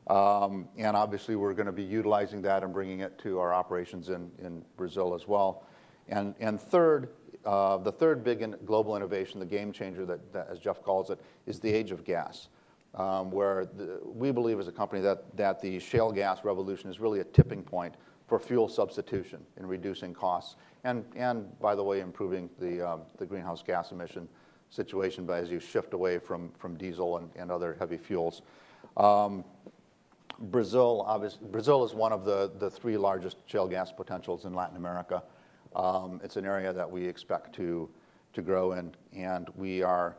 And obviously, we're going to be utilizing that and bringing it to our operations in Brazil as well. And third, the third big global innovation, the game changer that, as Jeff calls it, is the age of gas, where we believe as a company that the shale gas revolution is really a tipping point for fuel substitution in reducing costs and by the way, improving the greenhouse gas emission situation as you shift away from diesel and other heavy fuels. Brazil is one of the 3 largest shale gas potentials in Latin America. It's an area that we expect to grow in, and we are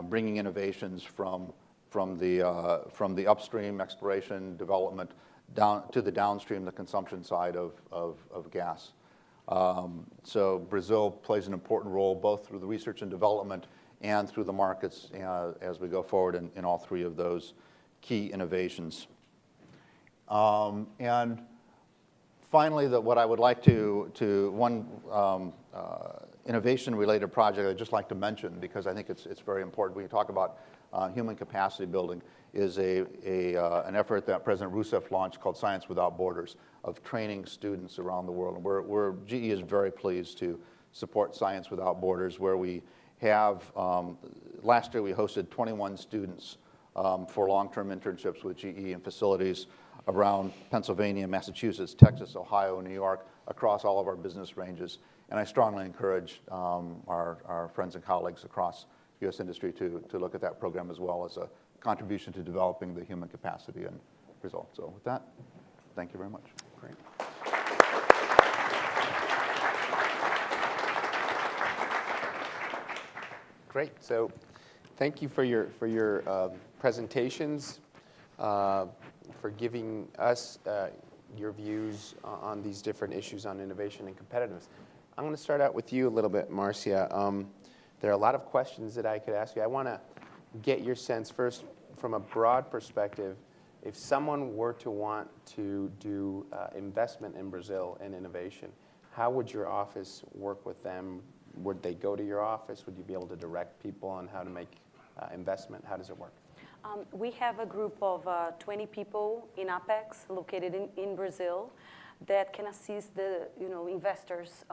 bringing innovations from the upstream exploration development down to the downstream, the consumption side of gas. So Brazil plays an important role both through the research and development and through the markets as we go forward in all 3 of those key innovations. And finally, what I would like one innovation-related project I'd just like to mention, because I think it's very important. When you talk about human capacity building, is an effort that President Rousseff launched called Science Without Borders, of training students around the world. And GE is very pleased to support Science Without Borders, where we have, last year we hosted 21 students for long-term internships with GE in facilities around Pennsylvania, Massachusetts, Texas, Ohio, New York, across all of our business ranges. And I strongly encourage our friends and colleagues across U.S. industry to look at that program as well as a contribution to developing the human capacity in Brazil. So with that, thank you very much. Great. Great. So thank you for your presentations, for giving us your views on these different issues on innovation and competitiveness. I'm going to start out with you a little bit, Marcia. There are a lot of questions that I could ask you. I want to get your sense first from a broad perspective. If someone were to want to do investment in Brazil and innovation, how would your office work with them? Would they go to your office? Would you be able to direct people on how to make investment? How does it work? We have a group of 20 people in Apex, located in Brazil, that can assist the investors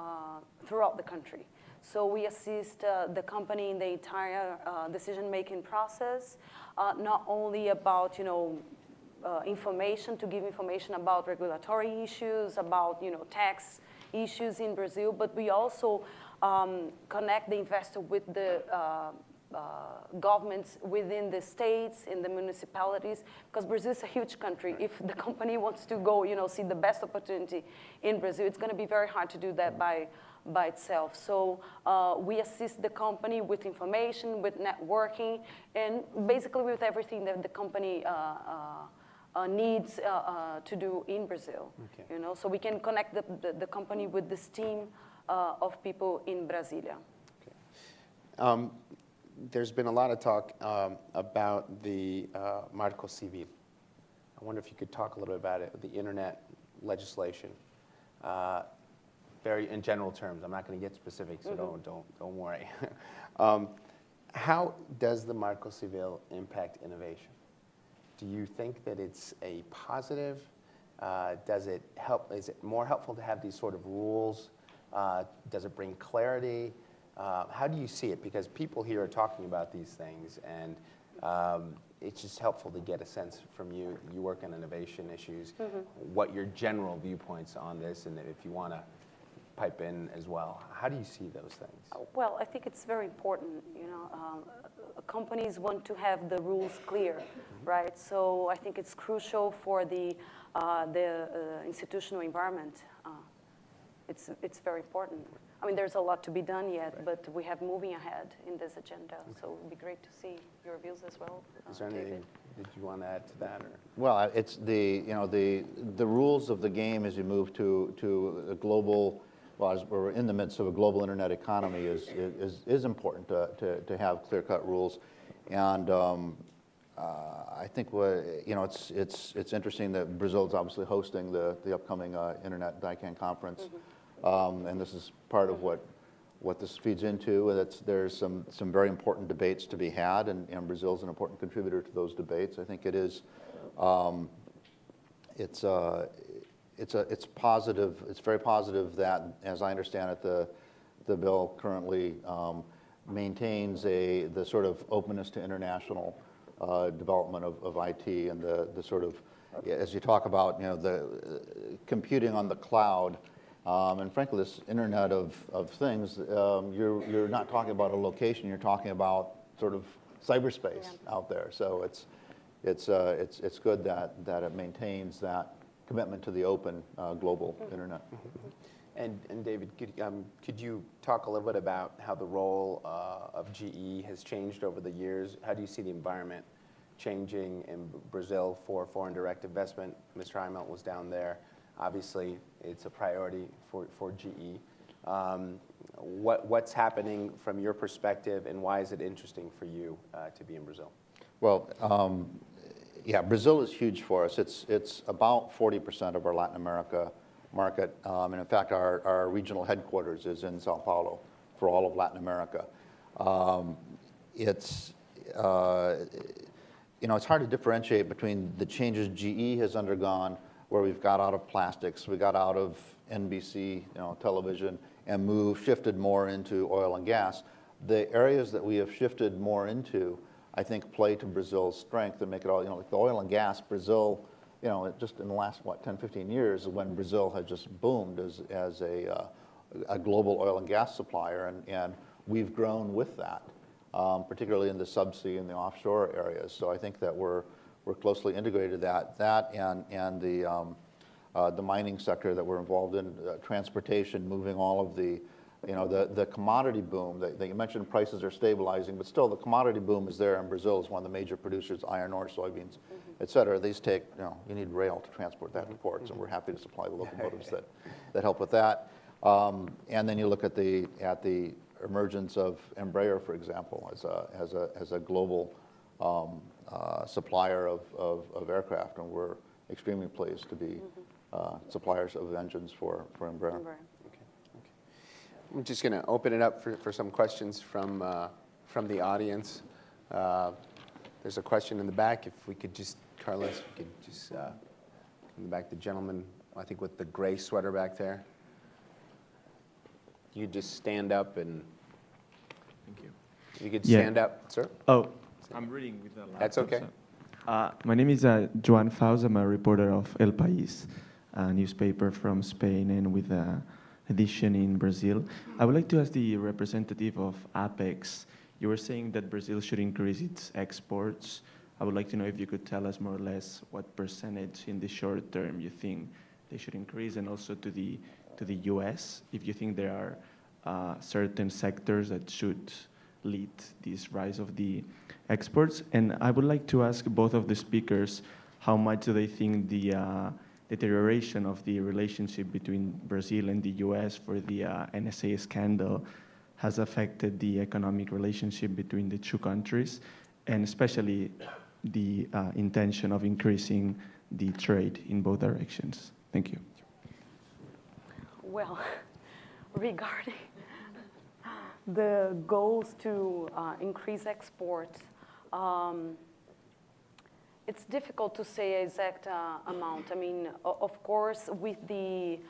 throughout the country. So we assist the company in the entire decision-making process, not only about information, to give information about regulatory issues, about tax issues in Brazil, but we also connect the investor with the governments within the states, in the municipalities, because Brazil is a huge country. If the company wants to go, see the best opportunity in Brazil, it's going to be very hard to do that by itself. So we assist the company with information, with networking, and basically with everything that the company needs to do in Brazil. Okay. So we can connect the company with this team of people in Brasilia. Okay. There's been a lot of talk about the Marco Civil. I wonder if you could talk a little bit about it, the internet legislation. Very in general terms. I'm not going to get specific, so don't worry. How does the Marco Civil impact innovation? Do you think that it's a positive? Does it help? Is it more helpful to have these sort of rules? Does it bring clarity? How do you see it? Because people here are talking about these things, and it's just helpful to get a sense from you. You work on innovation issues, what your general viewpoints on this, and if you want to pipe in as well. How do you see those things? Well, I think it's very important. Companies want to have the rules clear, right? So I think it's crucial for the institutional environment. It's very important. I mean, there's a lot to be done yet, right, but we have moving ahead in this agenda. Okay. So it would be great to see your views as well. Is there anything that you want to add to that? Or? Well, it's the rules of the game as you move to a global. Well, as we're in the midst of a global internet economy, is important to have clear-cut rules, and I think it's interesting that Brazil is obviously hosting the upcoming Internet DICAN conference, and this is part of what this feeds into. There's some very important debates to be had, and Brazil's an important contributor to those debates. I think it is. It's positive. It's very positive that, as I understand it, the bill currently maintains the sort of openness to international development of IT, and the sort of, as you talk about, the computing on the cloud, and frankly, this Internet of Things. You're not talking about a location. You're talking about sort of cyberspace out there. So it's good that it maintains that commitment to the open global internet. And David, could you talk a little bit about how the role of GE has changed over the years? How do you see the environment changing in Brazil for foreign direct investment? Mr. Heimelt was down there. Obviously, it's a priority for GE. What's happening from your perspective, and why is it interesting for you to be in Brazil? Well, yeah, Brazil is huge for us. It's about 40% of our Latin America market. And in fact, our regional headquarters is in Sao Paulo for all of Latin America. It's hard to differentiate between the changes GE has undergone, where we've got out of plastics, we got out of NBC, television, and shifted more into oil and gas. The areas that we have shifted more into, I think, play to Brazil's strength and make it all, like the oil and gas, Brazil, just in the last, 10, 15 years, when Brazil has just boomed as a global oil and gas supplier, and we've grown with that, particularly in the subsea and the offshore areas. So I think that we're closely integrated that and the mining sector that we're involved in, transportation, moving all of the commodity boom. You mentioned prices are stabilizing, but still the commodity boom is there, and Brazil is one of the major producers, iron ore, soybeans, et cetera. These take, you need rail to transport that to ports, and we're happy to supply the locomotives that help with that. And then you look at the emergence of Embraer, for example, as a global supplier of aircraft, and we're extremely pleased to be suppliers of engines for Embraer. I'm just going to open it up for some questions from the audience. There's a question in the back. If we could just, Carlos, we could just in the back, the gentleman, I think with the gray sweater back there. You could just stand up and. Thank you. You could stand up, sir. Oh, I'm reading with the laptop. That's okay. My name is Joan Faus. I'm a reporter of El País, a newspaper from Spain and with an edition in Brazil. I would like to ask the representative of Apex. You were saying that Brazil should increase its exports. I would like to know if you could tell us more or less what percentage in the short term you think they should increase, and also to the U.S., if you think there are certain sectors that should lead this rise of the exports. And I would like to ask both of the speakers how much do they think the deterioration of the relationship between Brazil and the U.S. for the NSA scandal has affected the economic relationship between the two countries, and especially the intention of increasing the trade in both directions. Thank you. Well, regarding the goals to increase exports, it's difficult to say exact amount. I mean, of course, with the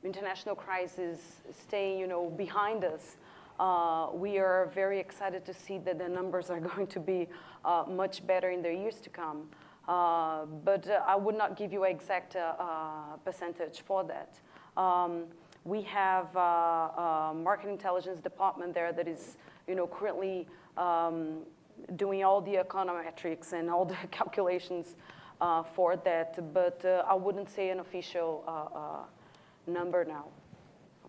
international crisis staying, behind us, we are very excited to see that the numbers are going to be much better in the years to come. But I would not give you an exact percentage for that. We have a market intelligence department there that is, currently doing all the econometrics and all the calculations for that. But I wouldn't say an official number now.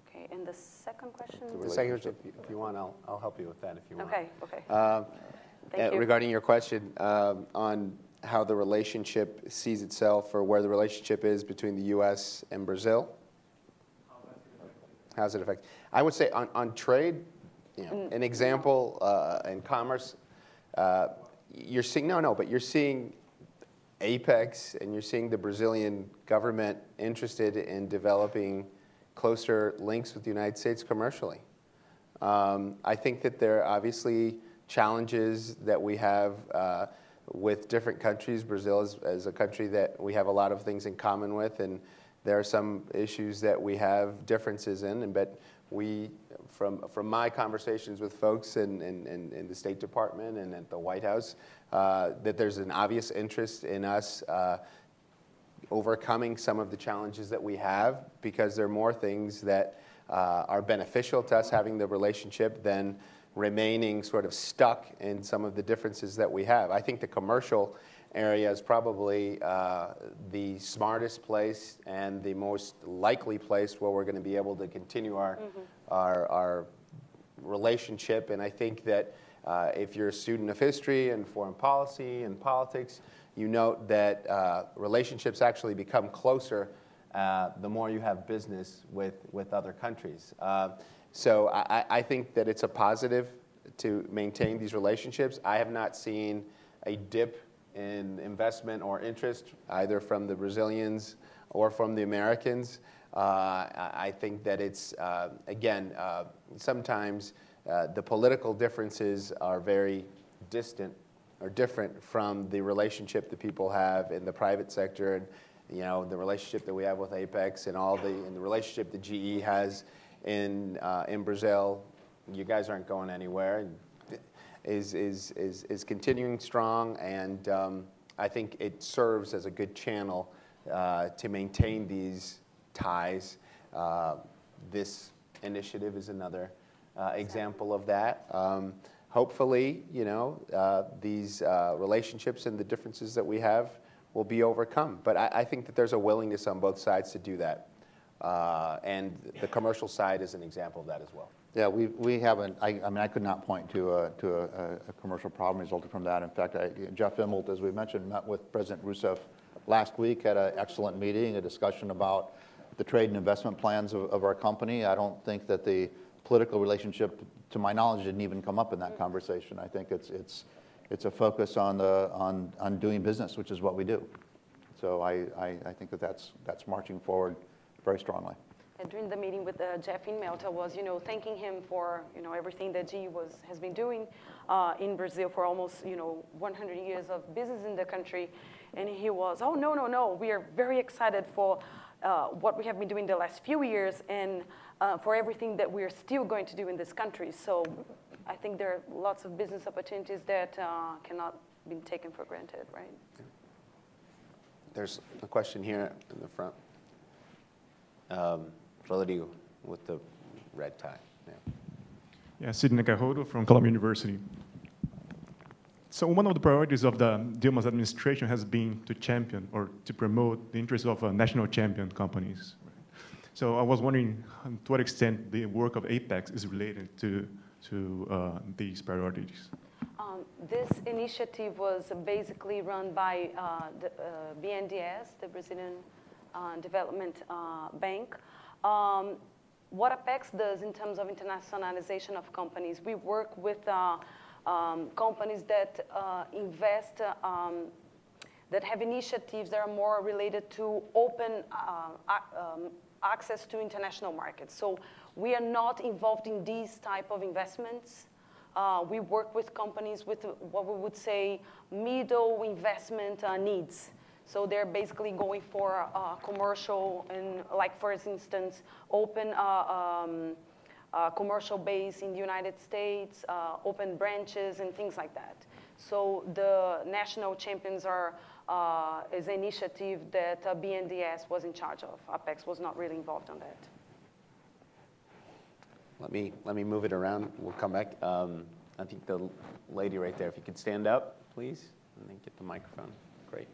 Okay. And the second question? The second question, if you want, I'll help you with that if you want. Okay. Thank you. Regarding your question on how the relationship sees itself, or where the relationship is between the U.S. and Brazil. How does it affect? I would say on trade, an example in commerce, you're seeing, but you're seeing Apex and you're seeing the Brazilian government interested in developing closer links with the United States commercially. I think that there are obviously challenges that we have with different countries. Brazil is a country that we have a lot of things in common with, and there are some issues that we have differences in. But we, from my conversations with folks in the State Department and at the White House, that there's an obvious interest in us overcoming some of the challenges that we have, because there are more things that are beneficial to us having the relationship than remaining sort of stuck in some of the differences that we have. I think the commercial area is probably the smartest place and the most likely place where we're going to be able to continue our relationship. And I think that if you're a student of history and foreign policy and politics, you note that relationships actually become closer the more you have business with other countries. So I think that it's a positive to maintain these relationships. I have not seen a dip in investment or interest, either from the Brazilians or from the Americans. I think that it's, again, sometimes the political differences are very distant or different from the relationship that people have in the private sector, and the relationship that we have with Apex and and the relationship that GE has in Brazil. You guys aren't going anywhere. Is continuing strong, and I think it serves as a good channel to maintain these ties. This initiative is another example of that. Hopefully, these relationships and the differences that we have will be overcome. But I think that there's a willingness on both sides to do that. And the commercial side is an example of that as well. Yeah, we haven't. I mean, I could not point to a commercial problem resulting from that. In fact, Jeff Immelt, as we mentioned, met with President Rousseff last week, had an excellent meeting, a discussion about the trade and investment plans of our company. I don't think that the political relationship, to my knowledge, didn't even come up in that conversation. I think it's a focus on doing business, which is what we do. So I think that's marching forward very strongly. And during the meeting with Jeff Immelt, I was, thanking him for, everything that GE has been doing in Brazil for almost, 100 years of business in the country. And he was, oh, no, we are very excited for what we have been doing the last few years and for everything that we're still going to do in this country. So I think there are lots of business opportunities that cannot be taken for granted, right? There's a question here in the front. Rodrigo with the red tie. Yeah, Sidney Carrodo from Columbia University. So one of the priorities of the Dilma's administration has been to champion or to promote the interests of national champion companies. So I was wondering to what extent the work of Apex is related to these priorities. This initiative was basically run by the BNDES, the Brazilian Development Bank. What Apex does in terms of internationalization of companies, we work with companies that invest, that have initiatives that are more related to open access to international markets. So we are not involved in these type of investments. We work with companies with what we would say middle investment needs. So they're basically going for commercial and, like, for instance, open commercial base in the United States, open branches and things like that. So the national champions is an initiative that BNDES was in charge of. Apex was not really involved on that. Let me move it around. We'll come back. I think the lady right there, if you could stand up, please, and then get the microphone. Great.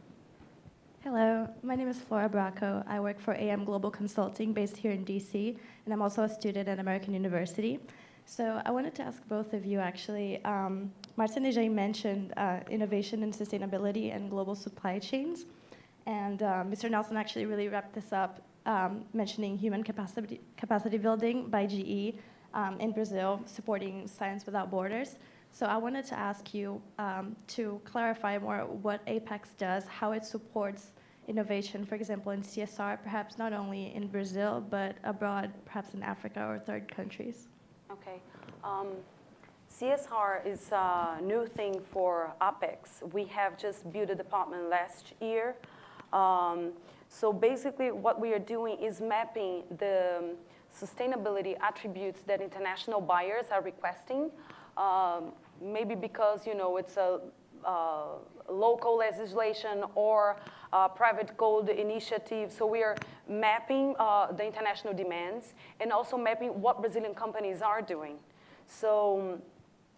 Hello, my name is Flora Bracco. I work for AM Global Consulting based here in DC, and I'm also a student at American University. So I wanted to ask both of you, actually. Marcia and Nejaim mentioned innovation and sustainability and global supply chains. And Mr. Nelson actually really wrapped this up, mentioning human capacity building by GE in Brazil, supporting Science Without Borders. So I wanted to ask you to clarify more what Apex does, how it supports innovation, for example, in CSR, perhaps not only in Brazil, but abroad, perhaps in Africa or third countries. Okay. CSR is a new thing for Apex. We have just built a department last year. So basically what we are doing is mapping the sustainability attributes that international buyers are requesting. Maybe because, it's a local legislation or private code initiative. So we are mapping the international demands and also mapping what Brazilian companies are doing. So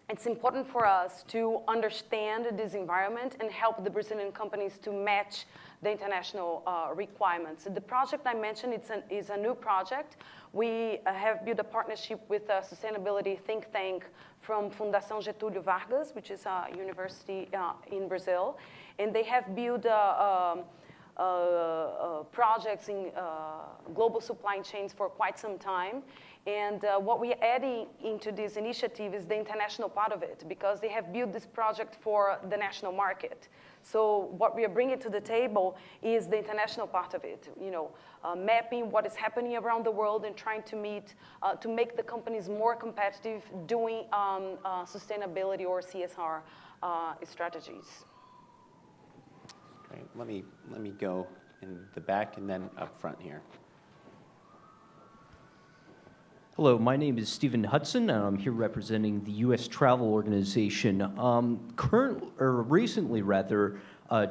it's important for us to understand this environment and help the Brazilian companies to match the international requirements. The project I mentioned is a new project. We have built a partnership with a sustainability think tank from Fundação Getúlio Vargas, which is a university in Brazil. And they have built projects in global supply chains for quite some time. And what we're adding into this initiative is the international part of it, because they have built this project for the national market. So what we are bringing to the table is the international part of it, mapping what is happening around the world and trying to make the companies more competitive doing sustainability or CSR strategies. Great. Let me go in the back and then up front here. Hello, my name is Stephen Hudson, and I'm here representing the U.S. Travel Organization. Recently,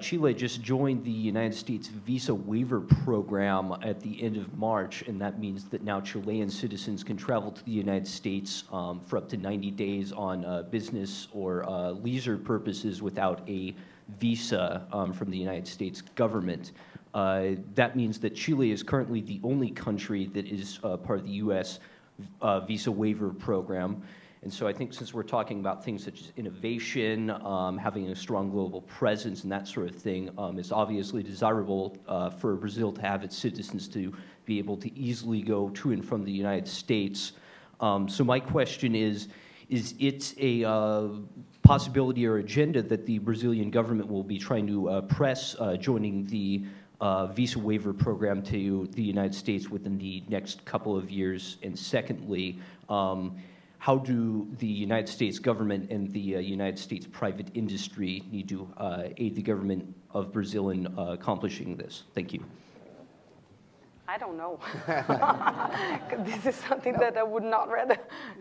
Chile just joined the United States Visa Waiver Program at the end of March, and that means that now Chilean citizens can travel to the United States for up to 90 days on business or leisure purposes without a visa from the United States government. That means that Chile is currently the only country that is part of the U.S. Visa Waiver Program. And so I think since we're talking about things such as innovation, having a strong global presence and that sort of thing, it's obviously desirable for Brazil to have its citizens to be able to easily go to and from the United States. So my question is it a possibility or agenda that the Brazilian government will be trying to press joining the visa waiver program to the United States within the next couple of years? And secondly, how do the United States government and the United States private industry need to aid the government of Brazil in accomplishing this? Thank you. I don't know. This is something that I would not rather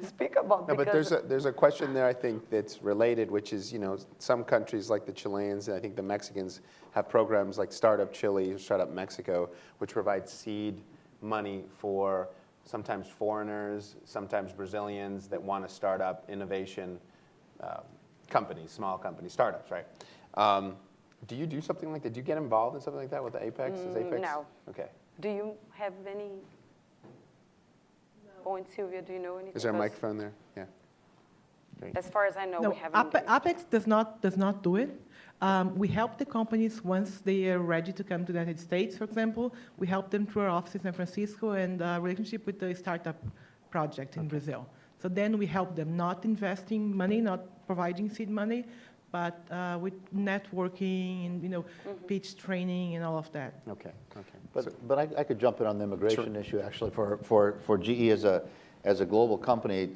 speak about. No, but there's a question there, I think, that's related, which is, some countries like the Chileans and I think the Mexicans have programs like Startup Chile, Startup Mexico, which provide seed money for sometimes foreigners, sometimes Brazilians that want to start up innovation companies, small companies, startups, right? Do you do something like that? Do you get involved in something like that with the Apex? Is Apex? No. Okay. Do you have any point, Silvia? Do you know anything? Is there a microphone there? Yeah. Great. As far as I know, No, we haven't. Apex does not do it. We help the companies once they are ready to come to the United States, for example. We help them through our office in San Francisco and a relationship with the startup project in Brazil. So then we help them, not investing money, not providing seed money, but with networking and pitch training and all of that. Okay. But I could jump in on the immigration issue actually for GE as a global company.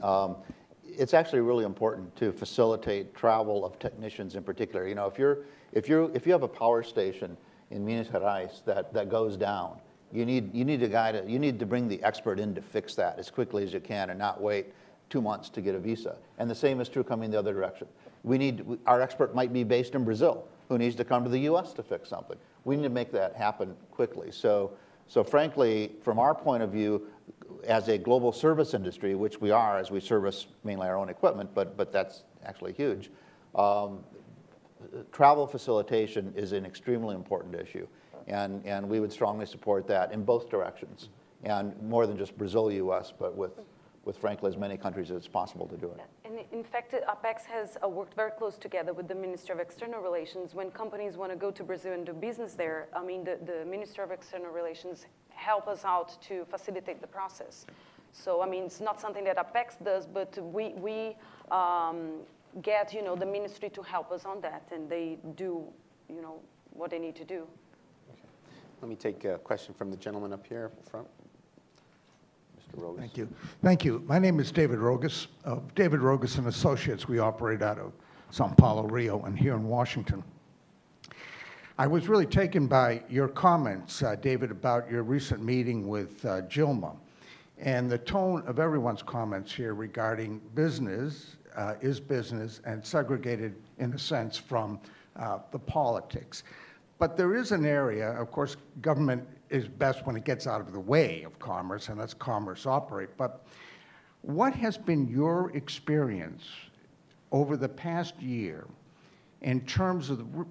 It's actually really important to facilitate travel of technicians in particular. If you have a power station in Minas Gerais that goes down, you need to bring the expert in to fix that as quickly as you can and not wait 2 months to get a visa. And the same is true coming the other direction. Our expert might be based in Brazil who needs to come to the U.S. to fix something. We need to make that happen quickly. So frankly, from our point of view, as a global service industry, which we are, as we service mainly our own equipment, but that's actually huge, travel facilitation is an extremely important issue. And we would strongly support that in both directions. And more than just Brazil, U.S., but with frankly as many countries as possible to do it. And in fact, Apex has worked very close together with the Ministry of External Relations. When companies want to go to Brazil and do business there, the Ministry of External Relations help us out to facilitate the process. So, it's not something that Apex does, but we get, the ministry to help us on that, and they do, what they need to do. Okay. Let me take a question from the gentleman up here in front. Thank you. Thank you. My name is David Rogas of David Rogas and Associates. We operate out of Sao Paulo, Rio, and here in Washington. I was really taken by your comments, David, about your recent meeting with Gilma, and the tone of everyone's comments here regarding business is business and segregated, in a sense, from the politics. But there is an area, of course, government is best when it gets out of the way of commerce and lets commerce operate. But what has been your experience over the past year in terms of the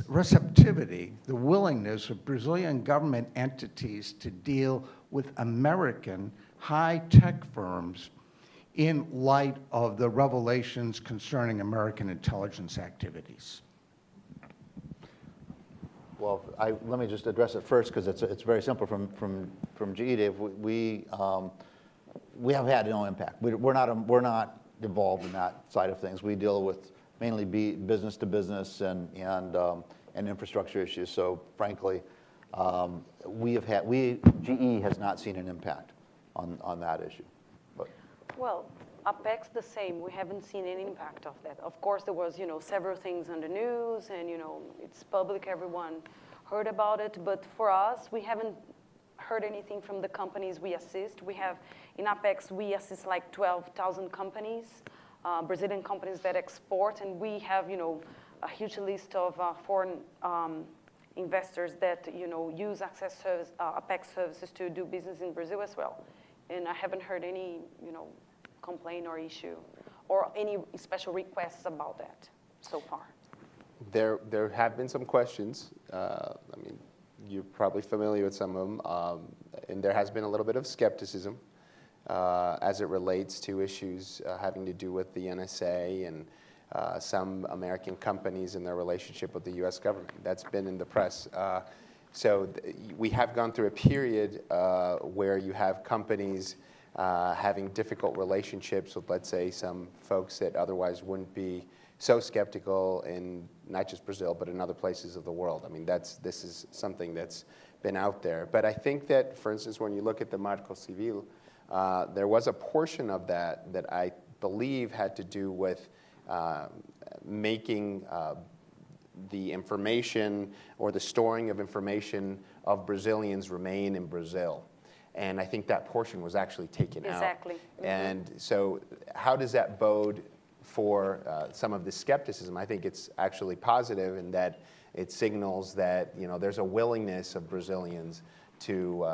receptivity, the willingness of Brazilian government entities to deal with American high-tech firms in light of the revelations concerning American intelligence activities? Well, let me just address it first because it's very simple from GE, Dave. We have had no impact. We're not involved in that side of things. We deal with mainly business to business and and infrastructure issues. So frankly, GE has not seen an impact on that issue. But Well, Apex the same. We haven't seen any impact of that. Of course, there was, several things on the news, and it's public. Everyone heard about it. But for us, we haven't heard anything from the companies we assist. We have in Apex, we assist like 12,000 companies, Brazilian companies that export, and we have, a huge list of foreign investors that, use Apex services to do business in Brazil as well. And I haven't heard any, complaint or issue or any special requests about that so far. There have been some questions. You're probably familiar with some of them. And there has been a little bit of skepticism as it relates to issues having to do with the NSA and some American companies and their relationship with the U.S. government. That's been in the press. So we have gone through a period where you have companies having difficult relationships with, let's say, some folks that otherwise wouldn't be so skeptical in not just Brazil, but in other places of the world. This is something that's been out there. But I think that, for instance, when you look at the Marco Civil, there was a portion of that I believe had to do with making the information or the storing of information of Brazilians remain in Brazil. And I think that portion was actually taken out. Exactly. Mm-hmm. And so how does that bode for some of the skepticism? I think it's actually positive in that it signals that there's a willingness of Brazilians to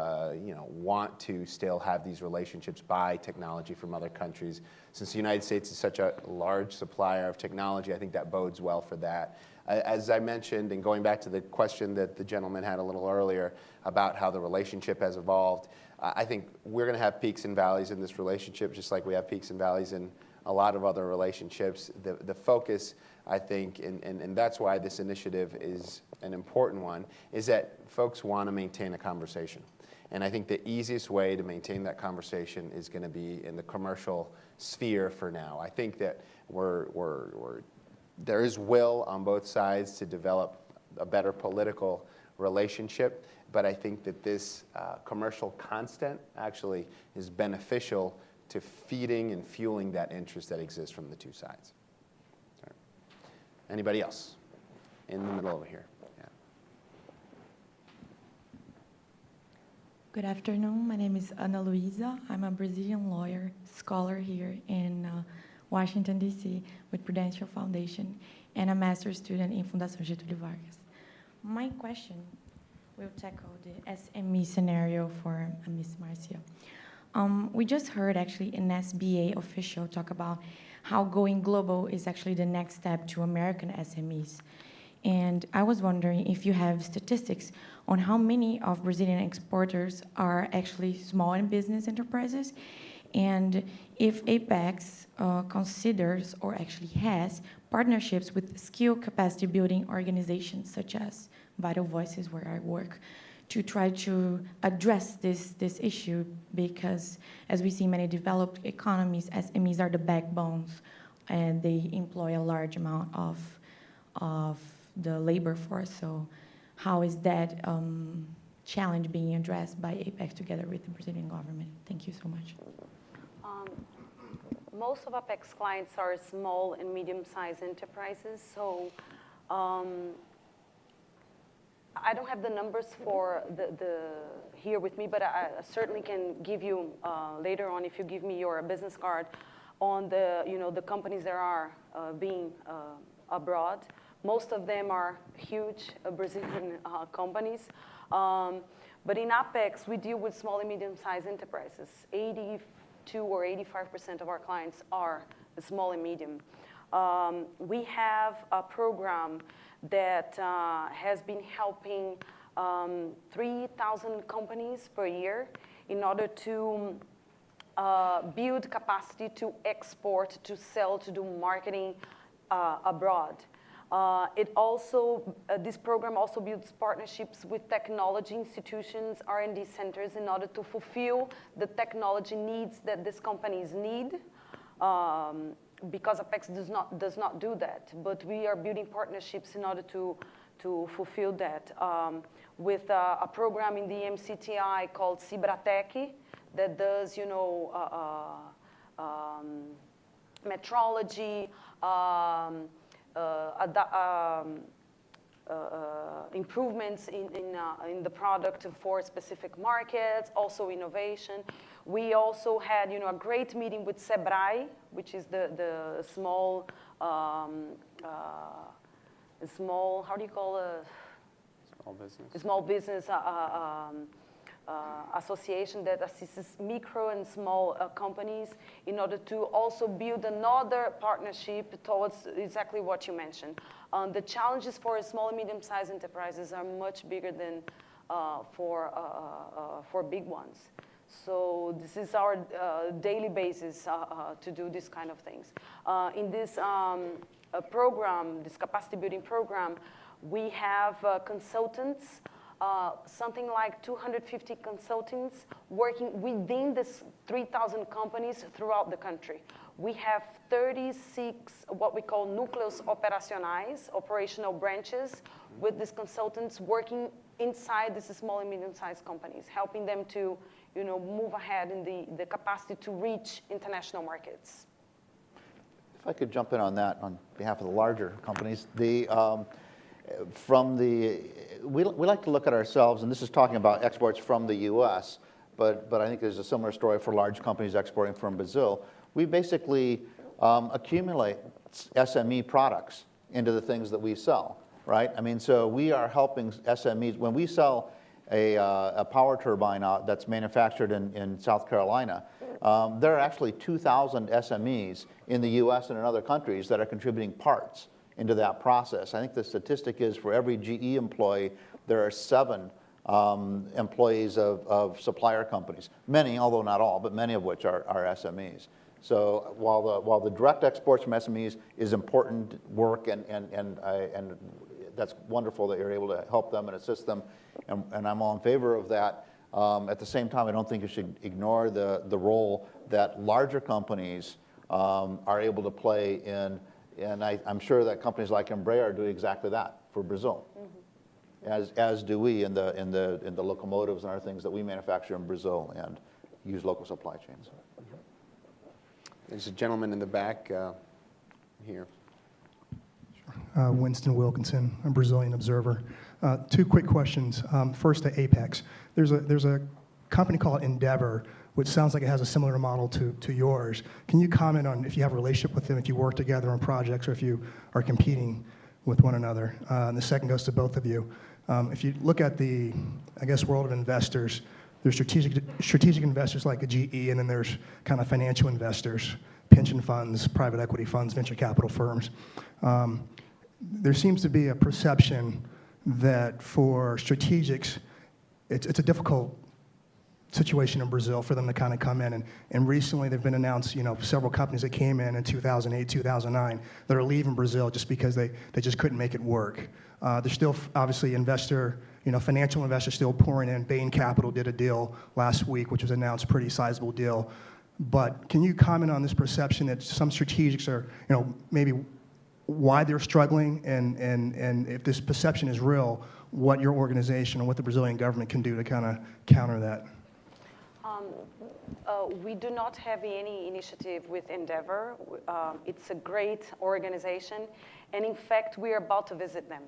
want to still have these relationships, buy technology from other countries. Since the United States is such a large supplier of technology, I think that bodes well for that. As I mentioned, and going back to the question that the gentleman had a little earlier about how the relationship has evolved, I think we're going to have peaks and valleys in this relationship, just like we have peaks and valleys in a lot of other relationships. The focus, I think, and that's why this initiative is an important one, is that folks want to maintain a conversation. And I think the easiest way to maintain that conversation is going to be in the commercial sphere for now. I think that there is will on both sides to develop a better political relationship, but I think that this commercial constant actually is beneficial to feeding and fueling that interest that exists from the two sides. Right. Anybody else? In the middle over here. Yeah. Good afternoon. My name is Ana Luisa. I'm a Brazilian lawyer, scholar here in Washington, D.C. with Prudential Foundation, and a master's student in Fundação Getúlio Vargas. My question will tackle the SME scenario for Ms. Marcia. We just heard actually an SBA official talk about how going global is actually the next step to American SMEs. And I was wondering if you have statistics on how many of Brazilian exporters are actually small and business enterprises, and if Apex considers or actually has partnerships with skill capacity building organizations such as Vital Voices, where I work, to try to address this issue, because as we see in many developed economies, SMEs are the backbones and they employ a large amount of the labor force. So how is that challenge being addressed by Apex together with the Brazilian government? Thank you so much. Most of Apex clients are small and medium-sized enterprises, so I don't have the numbers for the here with me, but I certainly can give you later on, if you give me your business card, on the the companies that are being abroad. Most of them are huge Brazilian companies, but in Apex we deal with small and medium-sized enterprises. 82 or 85% of our clients are small and medium. We have a program that has been helping 3,000 companies per year in order to build capacity to export, to sell, to do marketing abroad. This program also builds partnerships with technology institutions, R&D centers, in order to fulfill the technology needs that these companies need. Because Apex does not do that, but we are building partnerships in order to fulfill that. With a program in the MCTI called Cibratec that does, metrology, improvements in the product for specific markets, also innovation. We also had, a great meeting with Sebrae, which is the small, how do you call it? Small business association that assists micro and small companies in order to also build another partnership towards exactly what you mentioned. The challenges for small and medium-sized enterprises are much bigger than for big ones. So this is our daily basis to do these kind of things. In this program, this capacity building program, we have consultants, something like 250 consultants working within this 3,000 companies throughout the country. We have 36 what we call núcleos operacionais, operational branches, with these consultants working inside these small and medium-sized companies, helping them to move ahead in the capacity to reach international markets. If I could jump in on that on behalf of the larger companies, we like to look at ourselves, and this is talking about exports from the U.S., but I think there's a similar story for large companies exporting from Brazil. We basically accumulate SME products into the things that we sell, right? I mean, so we are helping SMEs. When we sell a power turbine that's manufactured in South Carolina, there are actually 2,000 SMEs in the U.S. and in other countries that are contributing parts into that process. I think the statistic is for every GE employee, there are 7 employees of supplier companies. Many, although not all, but many of which are SMEs. So while the direct exports from SMEs is important work, and that's wonderful that you're able to help them and assist them, and I'm all in favor of that. At the same time, I don't think you should ignore the role that larger companies are able to play in. And I'm sure that companies like Embraer do exactly that for Brazil, as do we in the locomotives and other things that we manufacture in Brazil and use local supply chains. There's a gentleman in the back here. Winston Wilkinson, a Brazilian observer. 2 quick questions. First to Apex. There's a company called Endeavor, which sounds like it has a similar model to yours. Can you comment on if you have a relationship with them, if you work together on projects, or if you are competing with one another? And the second goes to both of you. If you look at the, world of investors, there's strategic investors like a GE, and then there's kind of financial investors, pension funds, private equity funds, venture capital firms. There seems to be a perception that for strategics, it's a difficult situation in Brazil for them to kind of come in. And recently they've been announced, several companies that came in 2008, 2009 that are leaving Brazil just because they just couldn't make it work. There's still obviously financial investors still pouring in. Bain Capital did a deal last week, which was announced, pretty sizable deal. But can you comment on this perception that some strategics are, maybe why they're struggling, and if this perception is real, what your organization and what the Brazilian government can do to kind of counter that? We do not have any initiative with Endeavor. It's a great organization, and in fact, we are about to visit them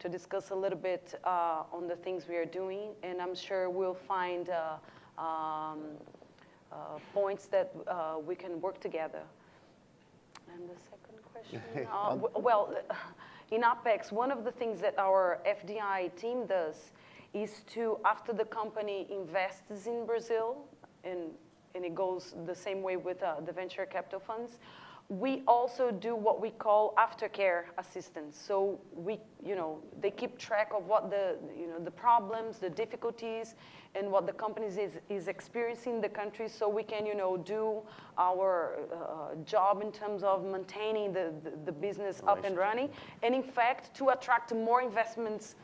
to discuss a little bit on the things we are doing, and I'm sure we'll find points that we can work together. And the second question? In Apex, one of the things that our FDI team does is to, after the company invests in Brazil, and it goes the same way with the venture capital funds, we also do what we call aftercare assistance. So they keep track of what the problems, the difficulties, and what the companies is experiencing in the country, so we can do our job in terms of maintaining the business up and running, and in fact to attract more investments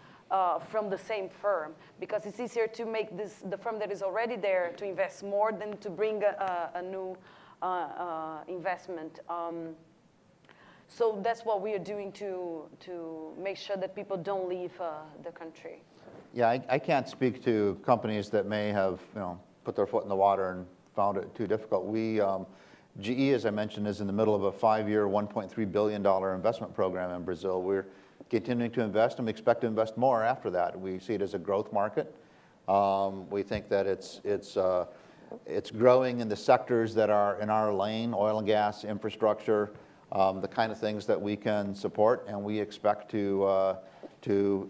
from the same firm, because it's easier to make the firm that is already there to invest more than to bring a new investment. So that's what we are doing to make sure that people don't leave the country. Yeah, I can't speak to companies that may have, put their foot in the water and found it too difficult. GE, as I mentioned, is in the middle of a 5-year, $1.3 billion investment program in Brazil. We're continuing to invest, and we expect to invest more after that. We see it as a growth market. We think that it's growing in the sectors that are in our lane, oil and gas, infrastructure, the kind of things that we can support, and we expect to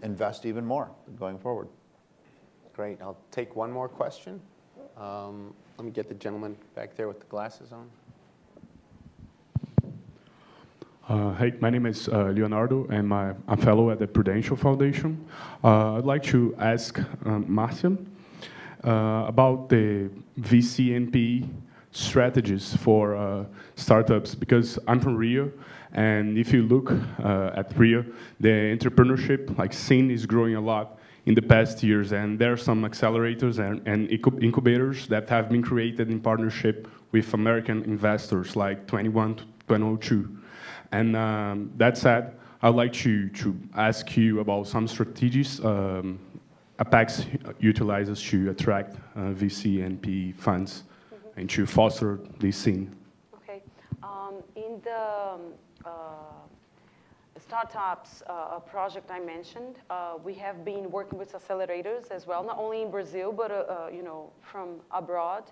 invest even more going forward. Great. I'll take one more question. Let me get the gentleman back there with the glasses on. Hey, my name is Leonardo, and I'm a fellow at the Prudential Foundation. I'd like to ask Marcia about the VC&P strategies for startups, because I'm from Rio, and if you look at Rio, the entrepreneurship scene is growing a lot in the past years, and there are some accelerators and incubators that have been created in partnership with American investors like 21-202. And that said, I'd like to ask you about some strategies Apex utilizes to attract VC and PE funds and to foster this scene. Okay. In the startups project I mentioned, we have been working with accelerators as well, not only in Brazil, but from abroad.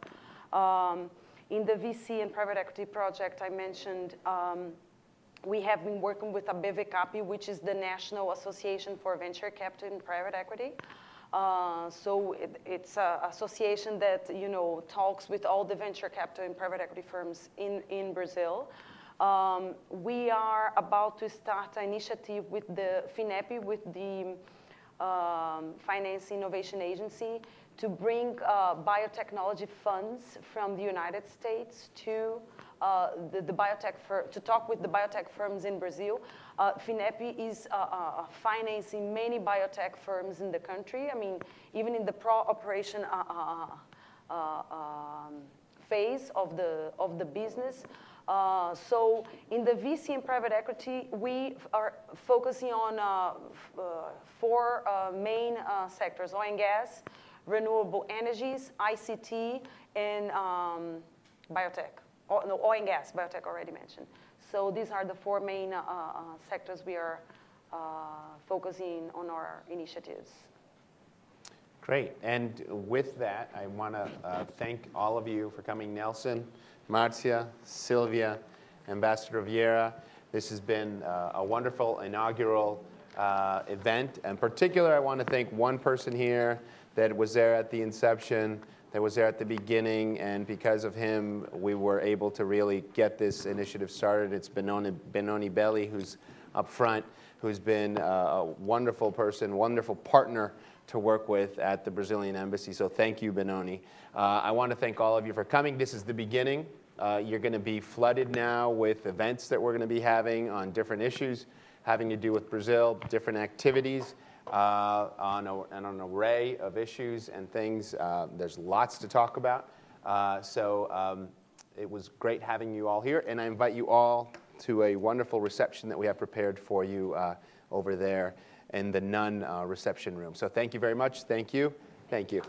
In the VC and private equity project I mentioned, we have been working with ABVCAP, which is the National Association for Venture Capital and Private Equity. So it's an association that talks with all the venture capital and private equity firms in Brazil. We are about to start an initiative with the FINEP, with the Finance Innovation Agency, to bring biotechnology funds from the United States to the biotech to talk with the biotech firms in Brazil. FINEP is financing many biotech firms in the country. I mean, even in the pro-operation phase of the business. So in the VC and private equity, we are focusing on 4 main sectors: oil and gas, renewable energies, ICT, and biotech. Oil and gas, biotech already mentioned. So these are the 4 main sectors we are focusing on our initiatives. Great. And with that, I want to thank all of you for coming. Nelson, Marcia, Silvia, Ambassador Vieira. This has been a wonderful inaugural event. In particular, I want to thank one person here that was there at the inception, that was there at the beginning, and because of him, we were able to really get this initiative started. It's Benoni Belli, who's up front, who's been a wonderful person, wonderful partner to work with at the Brazilian Embassy. So thank you, Benoni. I want to thank all of you for coming. This is the beginning. You're going to be flooded now with events that we're going to be having on different issues having to do with Brazil, different activities. On an array of issues and things. There's lots to talk about. So it was great having you all here, and I invite you all to a wonderful reception that we have prepared for you over there in the Nun reception room. So thank you very much. Thank you. Thank you.